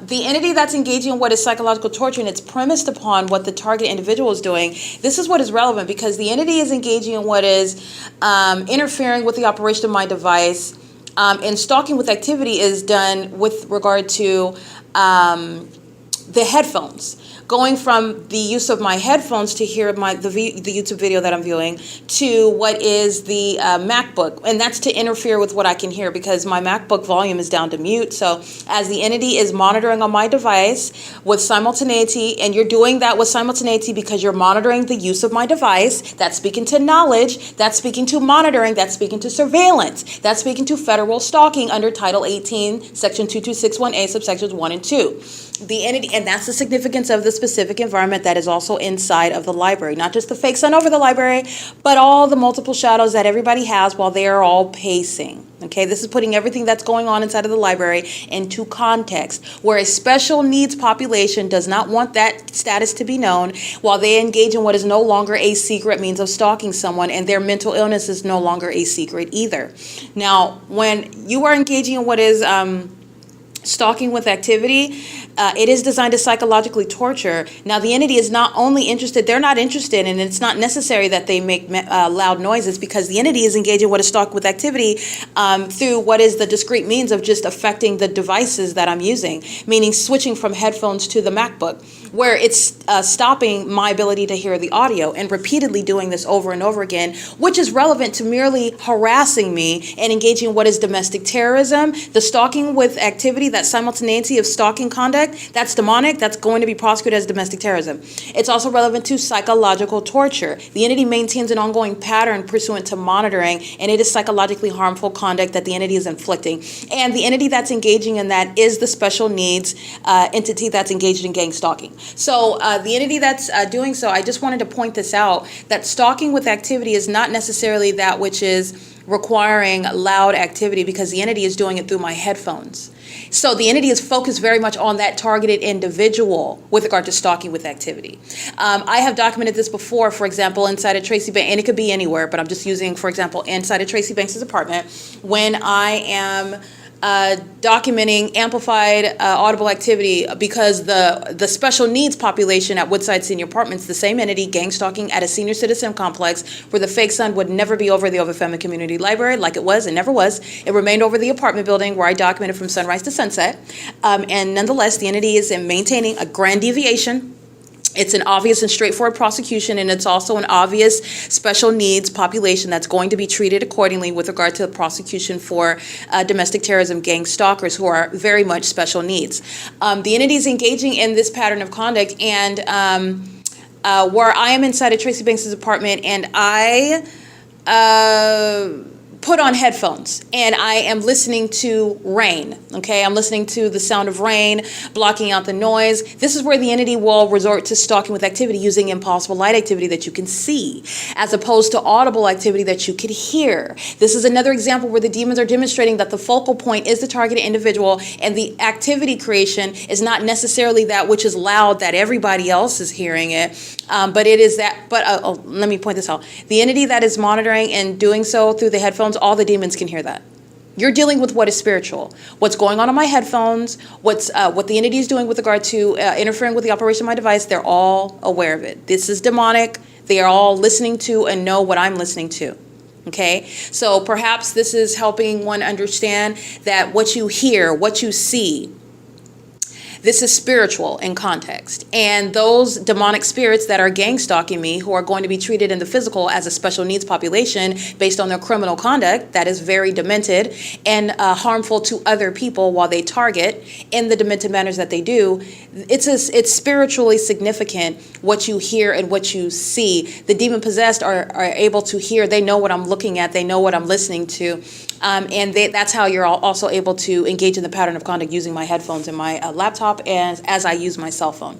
the entity that's engaging in what is psychological torture, and it's premised upon what the target individual is doing, this is what is relevant, because the entity is engaging in what is interfering with the operation of my device, and stalking with activity is done with regard to the headphones. Going from the use of my headphones to hear the YouTube video that I'm viewing, to what is the MacBook, and that's to interfere with what I can hear, because my MacBook volume is down to mute. So as the entity is monitoring on my device with simultaneity, and you're doing that with simultaneity because you're monitoring the use of my device, that's speaking to knowledge, that's speaking to monitoring, that's speaking to surveillance, that's speaking to federal stalking under Title 18, Section 2261A, subsections 1 and 2. The entity, and that's the significance of the specific environment that is also inside of the library, not just the fake sun over the library, but all the multiple shadows that everybody has while they are all pacing. Okay, this is putting everything that's going on inside of the library into context, where a special needs population does not want that status to be known, while they engage in what is no longer a secret means of stalking someone, and their mental illness is no longer a secret either. Now, when you are engaging in what is stalking with activity, it is designed to psychologically torture. Now, the entity is not only interested, they're not interested, and it's not necessary that they make loud noises, because the entity is engaging what is stalking with activity through what is the discrete means of just affecting the devices that I'm using, meaning switching from headphones to the MacBook, where it's stopping my ability to hear the audio, and repeatedly doing this over and over again, which is relevant to merely harassing me and engaging in what is domestic terrorism. The stalking with activity, that simultaneity of stalking conduct, that's demonic, that's going to be prosecuted as domestic terrorism. It's also relevant to psychological torture. The entity maintains an ongoing pattern pursuant to monitoring, and it is psychologically harmful conduct that the entity is inflicting. And the entity that's engaging in that is the special needs entity that's engaged in gang stalking. So the entity that's doing so, I just wanted to point this out, that stalking with activity is not necessarily that which is requiring loud activity because the entity is doing it through my headphones. So the entity is focused very much on that targeted individual with regard to stalking with activity. I have documented this before, for example, inside of Tracy Banks, and it could be anywhere, but I'm just using, for example, inside of Tracy Banks' apartment, when I am documenting amplified audible activity because the special needs population at Woodside Senior Apartments, the same entity, gang stalking at a senior citizen complex where the fake sun would never be over the OVITT Family Community Library like it was, it never was. It remained over the apartment building where I documented from sunrise to sunset. And nonetheless, the entity is maintaining a grand deviation. It's an obvious and straightforward prosecution, and it's also an obvious special needs population that's going to be treated accordingly with regard to the prosecution for domestic terrorism gang stalkers who are very much special needs. The entity is engaging in this pattern of conduct, and where I am inside of Tracy Banks' apartment, and I put on headphones and I am listening to rain, okay? I'm listening to the sound of rain, blocking out the noise. This is where the entity will resort to stalking with activity using impossible light activity that you can see, as opposed to audible activity that you could hear. This is another example where the demons are demonstrating that the focal point is the targeted individual and the activity creation is not necessarily that which is loud that everybody else is hearing it, but it is that, let me point this out. The entity that is monitoring and doing so through the headphones, all the demons can hear that. You're dealing with what is spiritual. What's going on my headphones, what the entity is doing with regard to interfering with the operation of my device, they're all aware of it. This is demonic. They are all listening to and know what I'm listening to. Okay, so perhaps this is helping one understand that what you hear, what you see, this is spiritual in context. And those demonic spirits that are gang stalking me, who are going to be treated in the physical as a special needs population based on their criminal conduct that is very demented and harmful to other people while they target in the demented manners that they do, it's spiritually significant what you hear and what you see. The demon possessed are able to hear. They know what I'm looking at. They know what I'm listening to. And that's how you're also able to engage in the pattern of conduct using my headphones and my laptop and as I use my cell phone.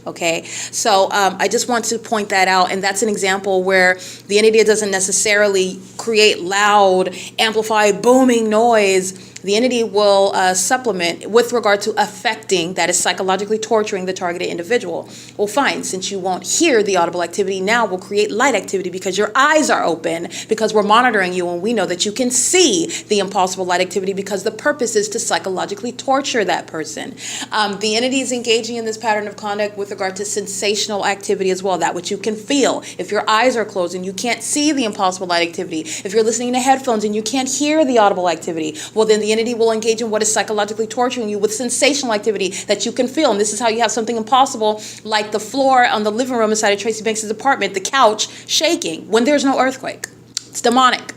Okay, so I just want to point that out, and that's an example where the entity doesn't necessarily create loud, amplified, booming noise. The entity will supplement with regard to affecting, that is psychologically torturing the targeted individual. Well, fine, since you won't hear the audible activity, now we'll create light activity because your eyes are open, because we're monitoring you and we know that you can see the impossible light activity because the purpose is to psychologically torture that person. The entity is engaging in this pattern of conduct with regard to sensational activity as well, that which you can feel. If your eyes are closed and you can't see the impossible light activity, if you're listening to headphones and you can't hear the audible activity, well then the entity will engage in what is psychologically torturing you with sensational activity that you can feel. And this is how you have something impossible like the floor on the living room inside of Tracy Banks' apartment, the couch shaking when there's no earthquake. It's demonic.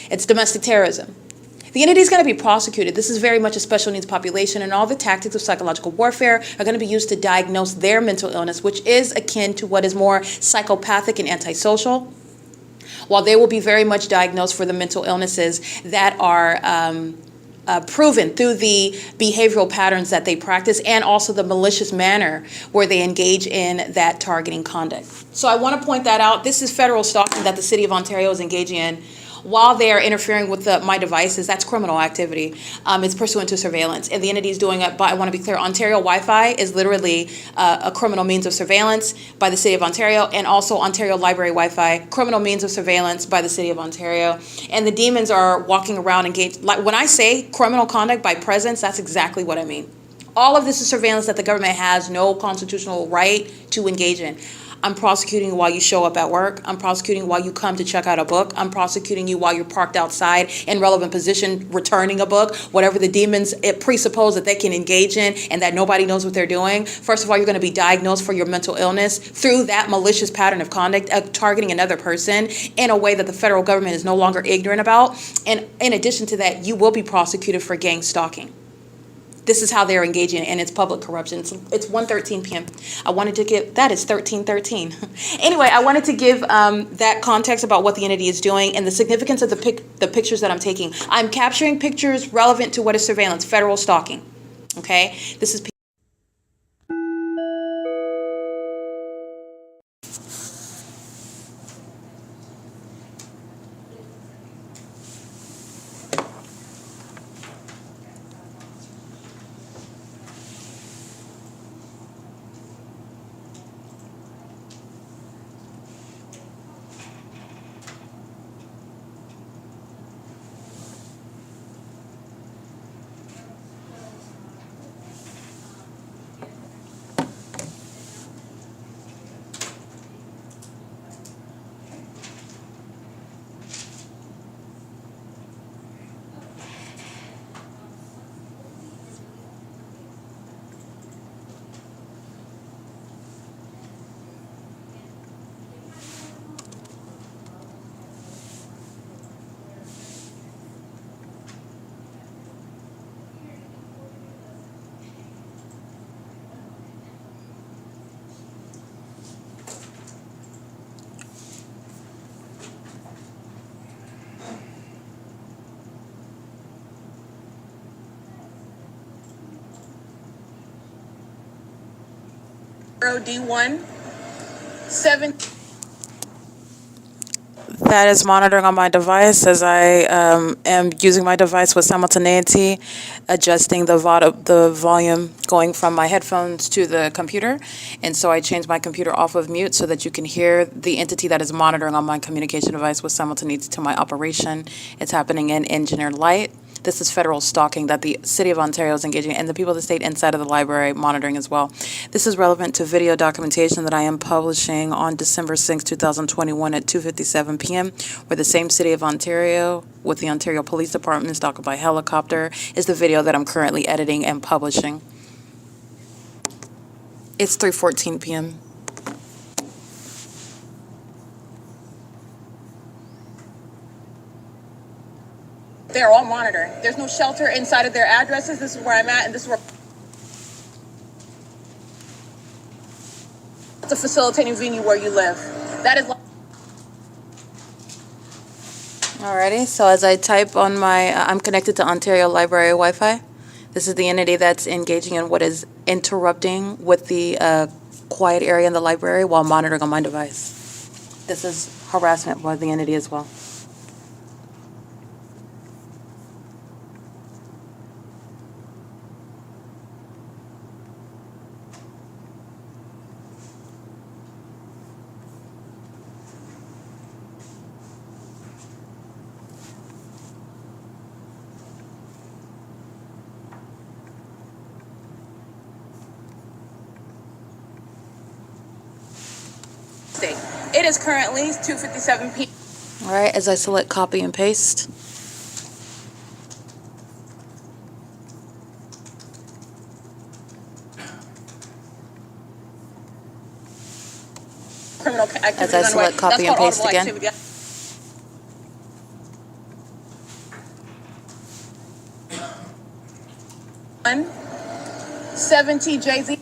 It's domestic terrorism. The entity is going to be prosecuted. This is very much a special needs population, and all the tactics of psychological warfare are going to be used to diagnose their mental illness, which is akin to what is more psychopathic and antisocial, while they will be very much diagnosed for the mental illnesses that are proven through the behavioral patterns that they practice and also the malicious manner where they engage in that targeting conduct. So I want to point that out. This is federal stalking that the City of Ontario is engaging in. While they are interfering with my devices, that's criminal activity. It's pursuant to surveillance. And the entity is doing it, but I want to be clear, Ontario Wi-Fi is literally a criminal means of surveillance by the City of Ontario, and also Ontario Library Wi-Fi, criminal means of surveillance by the City of Ontario. And the demons are walking around engaged. Like when I say criminal conduct by presence, that's exactly what I mean. All of this is surveillance that the government has no constitutional right to engage in. I'm prosecuting you while you show up at work. I'm prosecuting you while you come to check out a book. I'm prosecuting you while you're parked outside in relevant position returning a book. Whatever the demons presuppose that they can engage in and that nobody knows what they're doing. First of all, you're going to be diagnosed for your mental illness through that malicious pattern of conduct of targeting another person in a way that the federal government is no longer ignorant about. And in addition to that, you will be prosecuted for gang stalking. This is how they're engaging, and it's public corruption. It's 1:13 p.m. I wanted to give, that is 13:13. Anyway, I wanted to give that context about what the entity is doing and the significance of the pictures that I'm taking. I'm capturing pictures relevant to what is surveillance, federal stalking. Okay, this is D1 7. That is monitoring on my device as I am using my device with simultaneity, adjusting the volume going from my headphones to the computer. And so I changed my computer off of mute so that you can hear the entity that is monitoring on my communication device with simultaneity to my operation. It's happening in engineered light. This is federal stalking that the City of Ontario is engaging in, and the people of the state inside of the library monitoring as well. This is relevant to video documentation that I am publishing on December 6, 2021 at 2:57 p.m., where the same City of Ontario with the Ontario Police Department stalking by helicopter is the video that I'm currently editing and publishing. It's 3:14 p.m. They're all monitoring. There's no shelter inside of their addresses. This is where I'm at, and this is where it's a facilitating venue where you live. That is. Alrighty, so as I type on my, I'm connected to Ontario Library Wi-Fi. This is the entity that's engaging in what is interrupting with the quiet area in the library while monitoring on my device. This is harassment by the entity as well. It is currently 2:57 p.m. All right, as I select copy and paste. Criminal activity as I select copy and paste again. Activity. 70 JZ.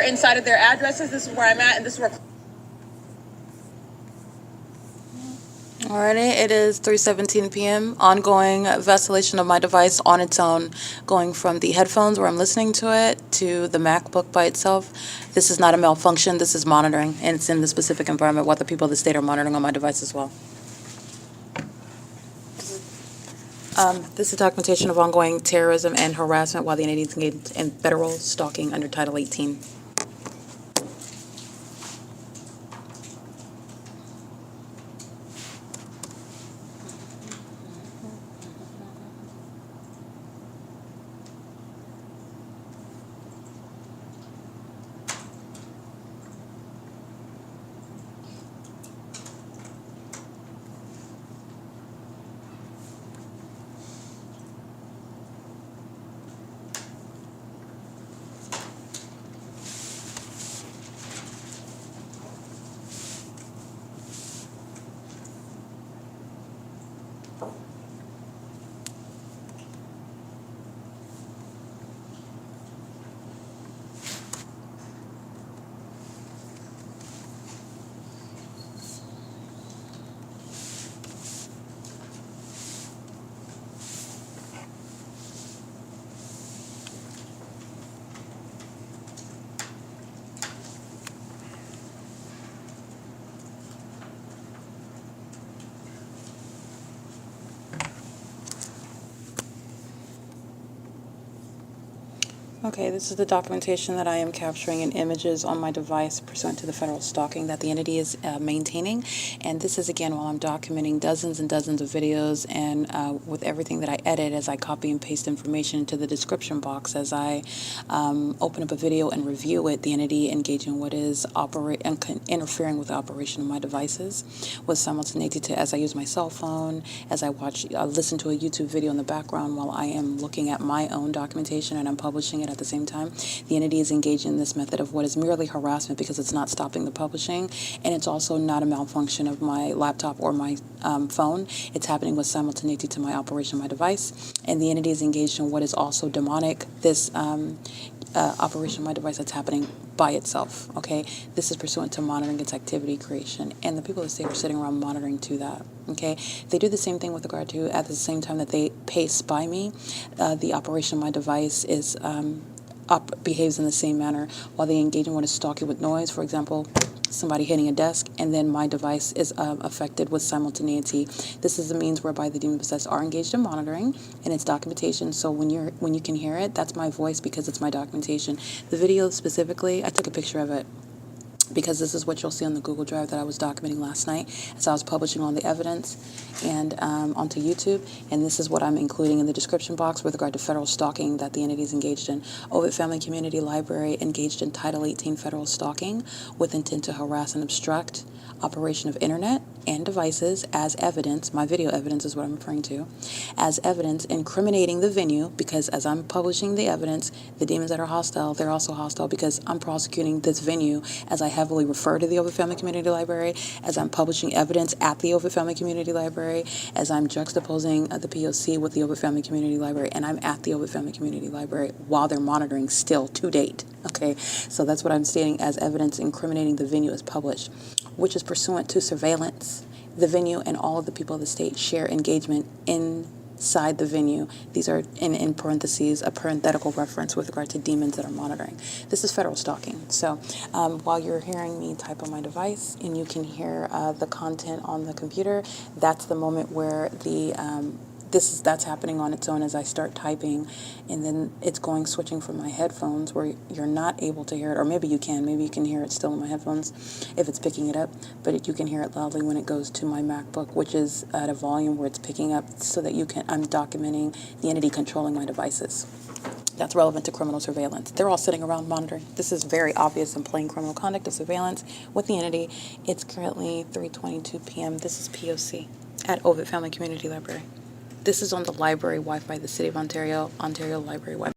Inside of their addresses. This is where I'm at, and this is where. Alrighty, it is 3:17 p.m. Ongoing vacillation of my device on its own, going from the headphones where I'm listening to it to the MacBook by itself. This is not a malfunction. This is monitoring, and it's in the specific environment while the people of the state are monitoring on my device as well. This is documentation of ongoing terrorism and harassment while the entity is engaged in federal stalking under Title 18. Okay, this is the documentation that I am capturing in images on my device pursuant to the federal stalking that the entity is maintaining. And this is, again, while I'm documenting dozens and dozens of videos and with everything that I edit as I copy and paste information into the description box as I open up a video and review it, the entity engaging what is interfering with the operation of my devices with simultaneity to as I use my cell phone, as I listen to a YouTube video in the background while I am looking at my own documentation and I'm publishing it at the same time. The entity is engaged in this method of what is merely harassment because it's not stopping the publishing, and it's also not a malfunction of my laptop or my phone. It's happening with simultaneity to my operation of my device, and the entity is engaged in what is also demonic, this operation of my device that's happening by itself, okay? This is pursuant to monitoring its activity creation, and the people of the state are sitting around monitoring to that, okay? They do the same thing with regard to, at the same time that they spy me, the operation of my device is behaves in the same manner while they engage in what is stalking with noise, for example, somebody hitting a desk, and then my device is affected with simultaneity. This is the means whereby the demon possessed are engaged in monitoring and its documentation. So when you can hear it, that's my voice because it's my documentation. The video specifically, I took a picture of it because this is what you'll see on the Google Drive that I was documenting last night as I was publishing all the evidence and onto YouTube. And this is what I'm including in the description box with regard to federal stalking that the entity is engaged in. OVITT Family Community Library engaged in Title 18 federal stalking with intent to harass and obstruct operation of internet and devices as evidence. My video evidence is what I'm referring to as evidence incriminating the venue, because as I'm publishing the evidence, the demons that are hostile, they're also hostile because I'm prosecuting this venue as I heavily refer to the OVITT Family Community Library, as I'm publishing evidence at the OVITT Family Community Library, as I'm juxtaposing the P.O.C. with the OVITT Family Community Library, and I'm at the OVITT Family Community Library while they're monitoring still to date. Okay, so that's what I'm stating as evidence incriminating the venue is published, which is pursuant to surveillance. The venue and all of the people of the state share engagement inside the venue. These are in parentheses, a parenthetical reference with regard to demons that are monitoring. This is federal stalking. So while you're hearing me type on my device and you can hear the content on the computer, that's the moment where that's happening on its own as I start typing, and then it's switching from my headphones where you're not able to hear it, or maybe you can hear it still in my headphones if it's picking it up, but you can hear it loudly when it goes to my MacBook, which is at a volume where it's picking up so that I'm documenting the entity controlling my devices. That's relevant to criminal surveillance. They're all sitting around monitoring. This is very obvious and plain criminal conduct of surveillance with the entity. It's currently 3:22 p.m. This is P.O.C. at OVITT Family Community Library. This is on the library Wi-Fi, the City of Ontario, Ontario Library Wi-Fi.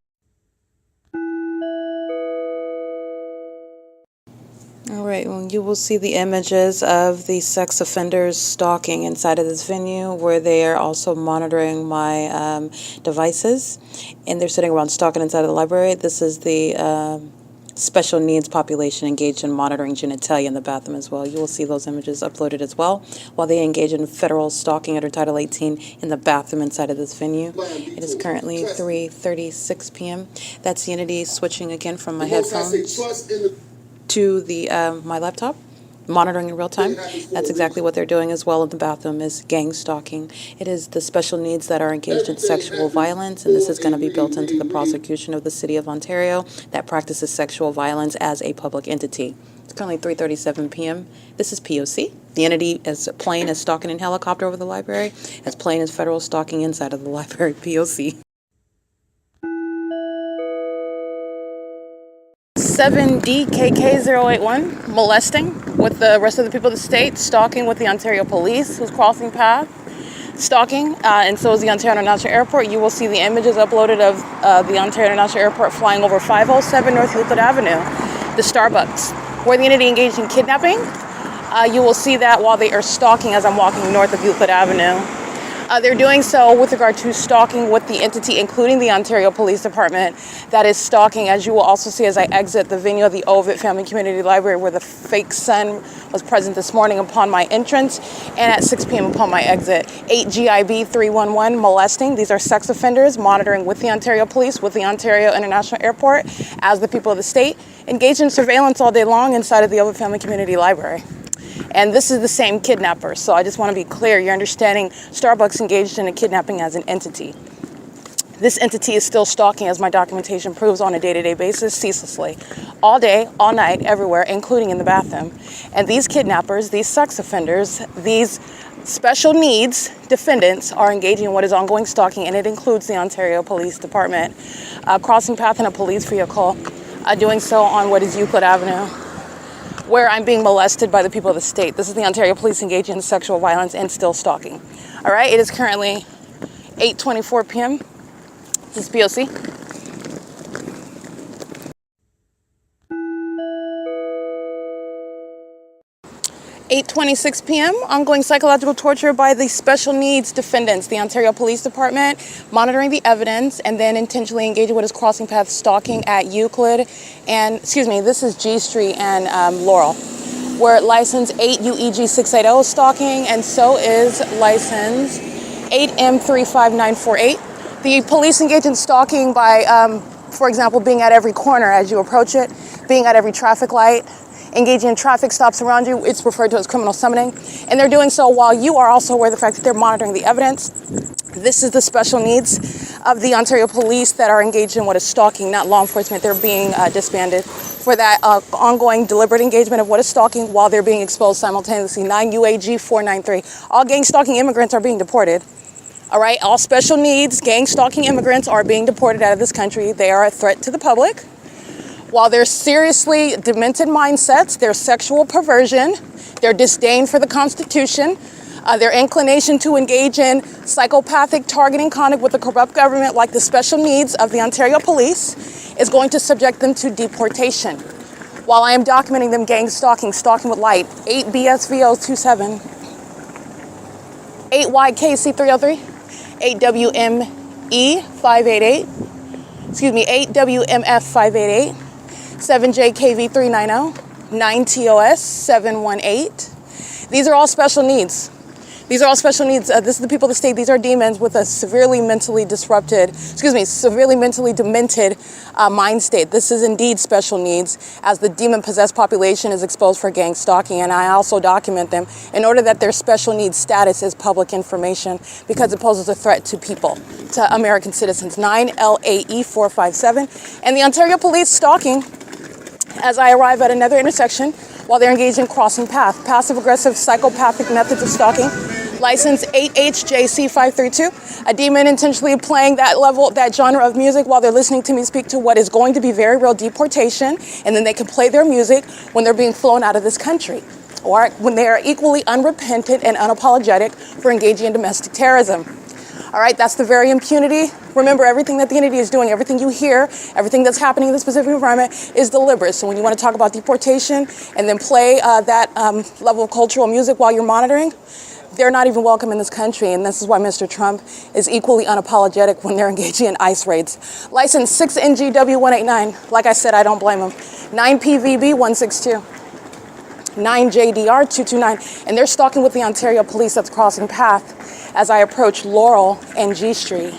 All right, well, you will see the images of the sex offenders stalking inside of this venue where they are also monitoring my devices, and they're sitting around stalking inside of the library. This is the special needs population engaged in monitoring genitalia in the bathroom as well. You will see those images uploaded as well while they engage in federal stalking under Title 18 in the bathroom inside of this venue. It is currently 3:36 p.m. That's the entity switching again from my headphones to the my laptop, monitoring in real time. That's exactly what they're doing as well in the bathroom, is gang stalking. It is the special needs that are engaged in sexual violence, and this is going to be built into the prosecution of the City of Ontario that practices sexual violence as a public entity. It's currently 3:37 p.m. This is P.O.C. The entity as plain as stalking in helicopter over the library, as plain as federal stalking inside of the library, P.O.C. 7DKK081, molesting with the rest of the people of the state, stalking with the Ontario Police, who's crossing path, stalking, and so is the Ontario International Airport. You will see the images uploaded of the Ontario International Airport flying over 507 North Euclid Avenue, the Starbucks, where the entity engaged in kidnapping. You will see that while they are stalking as I'm walking north of Euclid Avenue. They're doing so with regard to stalking with the entity, including the Ontario Police Department, that is stalking, as you will also see as I exit the venue of the OVITT Family Community Library, where the fake sun was present this morning upon my entrance and at 6 p.m. upon my exit. 8 GIB 311, molesting. These are sex offenders monitoring with the Ontario Police, with the Ontario International Airport, as the people of the state engage in surveillance all day long inside of the OVITT Family Community Library. And this is the same kidnapper. So I just want to be clear. You're understanding Starbucks engaged in a kidnapping as an entity. This entity is still stalking, as my documentation proves, on a day-to-day basis, ceaselessly, all day, all night, everywhere, including in the bathroom. And these kidnappers, these sex offenders, these special needs defendants are engaging in what is ongoing stalking, and it includes the Ontario Police Department crossing path in a police vehicle, doing so on what is Euclid Avenue, where I'm being molested by the people of the state. This is the Ontario Police engaging in sexual violence and still stalking. All right, it is currently 8:24 p.m. This is P.O.C. 8:26 p.m. Ongoing psychological torture by the special needs defendants, the Ontario Police Department, monitoring the evidence and then intentionally engaging what is crossing path stalking at Euclid and, this is G Street and Laurel. We're at license 8 UEG 680 stalking, and so is license 8M35948. The police engage in stalking by, for example, being at every corner as you approach it, being at every traffic light, engaging in traffic stops around you. It's referred to as criminal summoning. And they're doing so while you are also aware of the fact that they're monitoring the evidence. This is the special needs of the Ontario Police that are engaged in what is stalking, not law enforcement. They're being disbanded for that ongoing deliberate engagement of what is stalking while they're being exposed simultaneously. 9 UAG 493. All gang stalking immigrants are being deported. All right, all special needs gang stalking immigrants are being deported out of this country. They are a threat to the public. While their seriously demented mindsets, their sexual perversion, their disdain for the Constitution, their inclination to engage in psychopathic targeting conduct with a corrupt government like the special needs of the Ontario Police is going to subject them to deportation. While I am documenting them gang stalking with light, 8 BSVO27, 8 YKC303, 8 WME 588, 8 WMF 588, 7 JKV390, 9 TOS 718. These are all special needs. These are all special needs. This is the people of the state. These are demons with a severely mentally demented mind state. This is indeed special needs as the demon-possessed population is exposed for gang stalking, and I also document them in order that their special needs status is public information because it poses a threat to people, to American citizens. 9 LAE 457. And the Ontario Police stalking as I arrive at another intersection while they're engaged in crossing path. Passive-aggressive psychopathic methods of stalking. License 8HJC532. A demon intentionally playing that genre of music while they're listening to me speak to what is going to be very real deportation, and then they can play their music when they're being flown out of this country, or when they are equally unrepentant and unapologetic for engaging in domestic terrorism. All right, that's the very impunity. Remember, everything that the entity is doing, everything you hear, everything that's happening in this specific environment is deliberate. So when you want to talk about deportation and then play that level of cultural music while you're monitoring, they're not even welcome in this country. And this is why Mr. Trump is equally unapologetic when they're engaging in ICE raids. License 6NGW189. Like I said, I don't blame them. 9PVB162. 9JDR229. And they're stalking with the Ontario Police that's crossing path as I approach Laurel and G Street.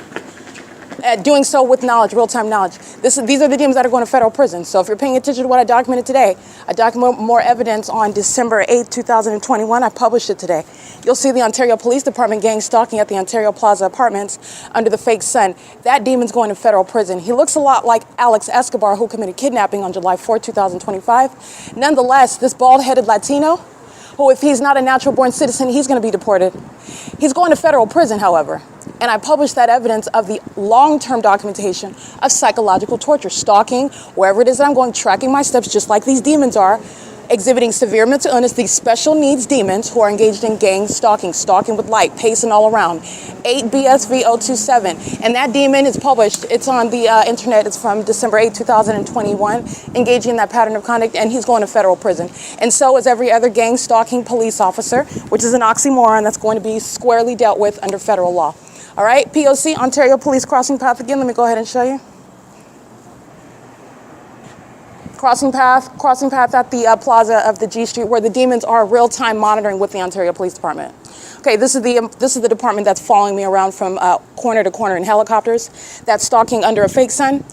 Doing so with knowledge, real-time knowledge. These are the demons that are going to federal prison. So if you're paying attention to what I documented today, I document more evidence on December 8, 2021. I published it today. You'll see the Ontario Police Department gang stalking at the Ontario Plaza Apartments under the fake sun. That demon's going to federal prison. He looks a lot like Alex Escobar, who committed kidnapping on July 4, 2025. Nonetheless, this bald-headed Latino, who if he's not a natural-born citizen, he's going to be deported. He's going to federal prison, however. And I published that evidence of the long-term documentation of psychological torture, stalking, wherever it is that I'm going, tracking my steps, just like these demons are, exhibiting severe mental illness, these special needs demons who are engaged in gang stalking, stalking with light, pacing all around. 8 BSV027. And that demon is published. It's on the internet. It's from December 8, 2021, engaging in that pattern of conduct, and he's going to federal prison. And so is every other gang stalking police officer, which is an oxymoron that's going to be squarely dealt with under federal law. All right, P.O.C, Ontario Police crossing path again. Let me go ahead and show you. Crossing path at the plaza of the G Street where the demons are real-time monitoring with the Ontario Police Department. Okay, this is the department that's following me around from corner to corner in helicopters. That's stalking under a fake sun.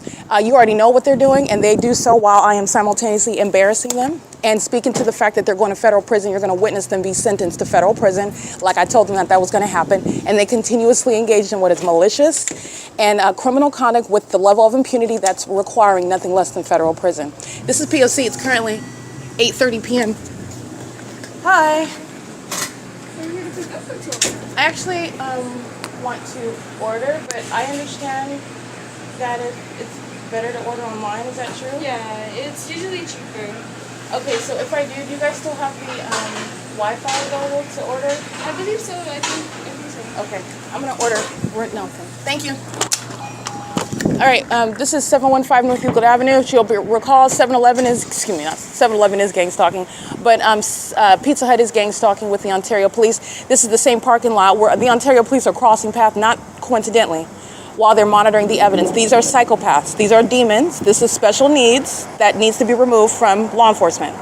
You already know what they're doing, and they do so while I am simultaneously embarrassing them and speaking to the fact that they're going to federal prison. You're going to witness them be sentenced to federal prison, like I told them that was going to happen. And they continuously engaged in what is malicious and criminal conduct with the level of impunity that's requiring nothing less than federal prison. This is P.O.C. It's currently 8:30 p.m. Hi. I actually want to order, but I understand that it's better to order online. Is that true? Yeah, it's usually cheaper. Okay, so if I do you guys still have the Wi-Fi available to order? I believe so. I think so. Okay, I'm gonna order. No, thank you. All right, this is 715 North Euclid Avenue. If you'll recall, 7-Eleven is, excuse me, not 7-Eleven is gang stalking, but Pizza Hut is gang stalking with the Ontario Police. This is the same parking lot where the Ontario Police are crossing paths, not coincidentally, while they're monitoring the evidence. These are psychopaths. These are demons. This is special needs that needs to be removed from law enforcement.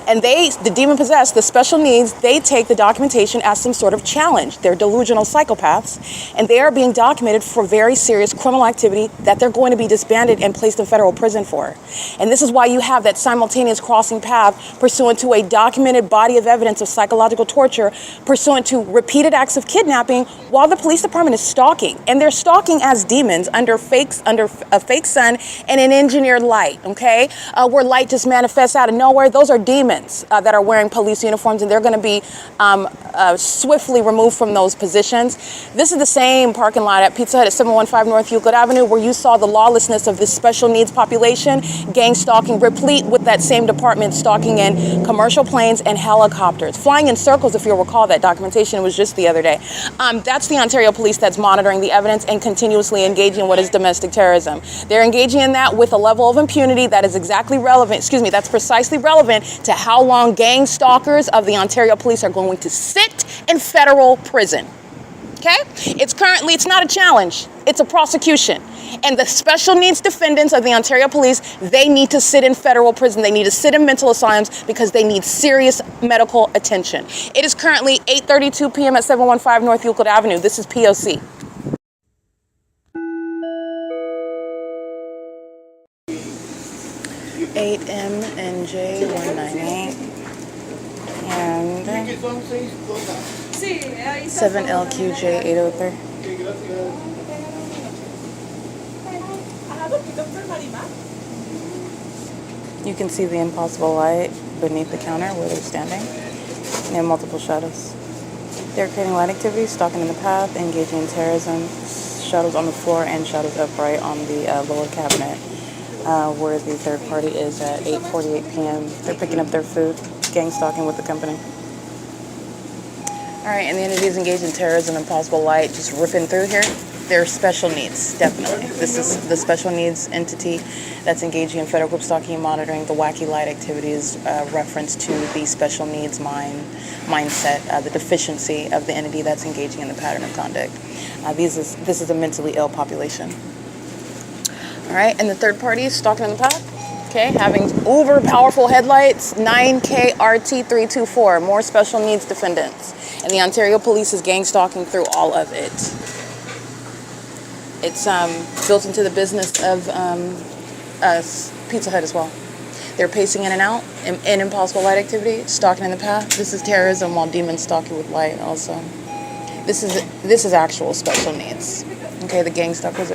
And the demon-possessed, the special needs, they take the documentation as some sort of challenge. They're delusional psychopaths, and they are being documented for very serious criminal activity that they're going to be disbanded and placed in federal prison for. And this is why you have that simultaneous crossing path pursuant to a documented body of evidence of psychological torture, pursuant to repeated acts of kidnapping, while the police department is stalking. And they're stalking as demons under a fake sun and an engineered light, okay? Where light just manifests out of nowhere. Those are demons that are wearing police uniforms, and they're going to be swiftly removed from those positions. This is the same parking lot at Pizza Hut at 715 North Euclid Avenue where you saw the lawlessness of this special needs population, gang stalking, replete with that same department stalking in commercial planes and helicopters, flying in circles. If you'll recall, that documentation was just the other day. That's the Ontario Police that's monitoring the evidence and continuously engaging in what is domestic terrorism. They're engaging in that with a level of impunity that is exactly relevant, that's precisely relevant to how long gang stalkers of the Ontario Police are going to sit in federal prison. Okay? It's not a challenge. It's a prosecution. And the special needs defendants of the Ontario Police, they need to sit in federal prison. They need to sit in mental asylums because they need serious medical attention. It is currently 8:32 p.m. at 715 North Euclid Avenue. This is P.O.C. J 198 and 7LQJ 803. You can see the impossible light beneath the counter where they're standing. They have multiple shadows. They're creating light activity, stalking in the path, engaging in terrorism, shadows on the floor and shadows upright on the lower cabinet. Where the third party is at 8:48 p.m. They're picking up their food, gang stalking with the company. All right, and the entities engaged in terrorism and possible light, just ripping through here. They're special needs, definitely. This is the special needs entity that's engaging in federal group stalking and monitoring. The wacky light activity is reference to the special needs mindset, the deficiency of the entity that's engaging in the pattern of conduct. This is a mentally ill population. All right, and the third party is stalking in the path, okay, having uber powerful headlights, 9KRT324, more special needs defendants. And the Ontario Police is gang stalking through all of it. It's built into the business of Pizza Hut as well. They're pacing in and out in impossible light activity, stalking in the path. This is terrorism while demons stalking with light also. This is actual special needs. Okay, the gang stalkers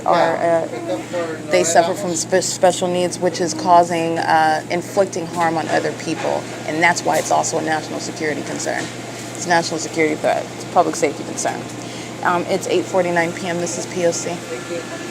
they suffer from special needs, which is causing, inflicting harm on other people. And that's why it's also a national security concern. It's a national security threat. It's a public safety concern. It's 8:49 p.m. This is P.O.C.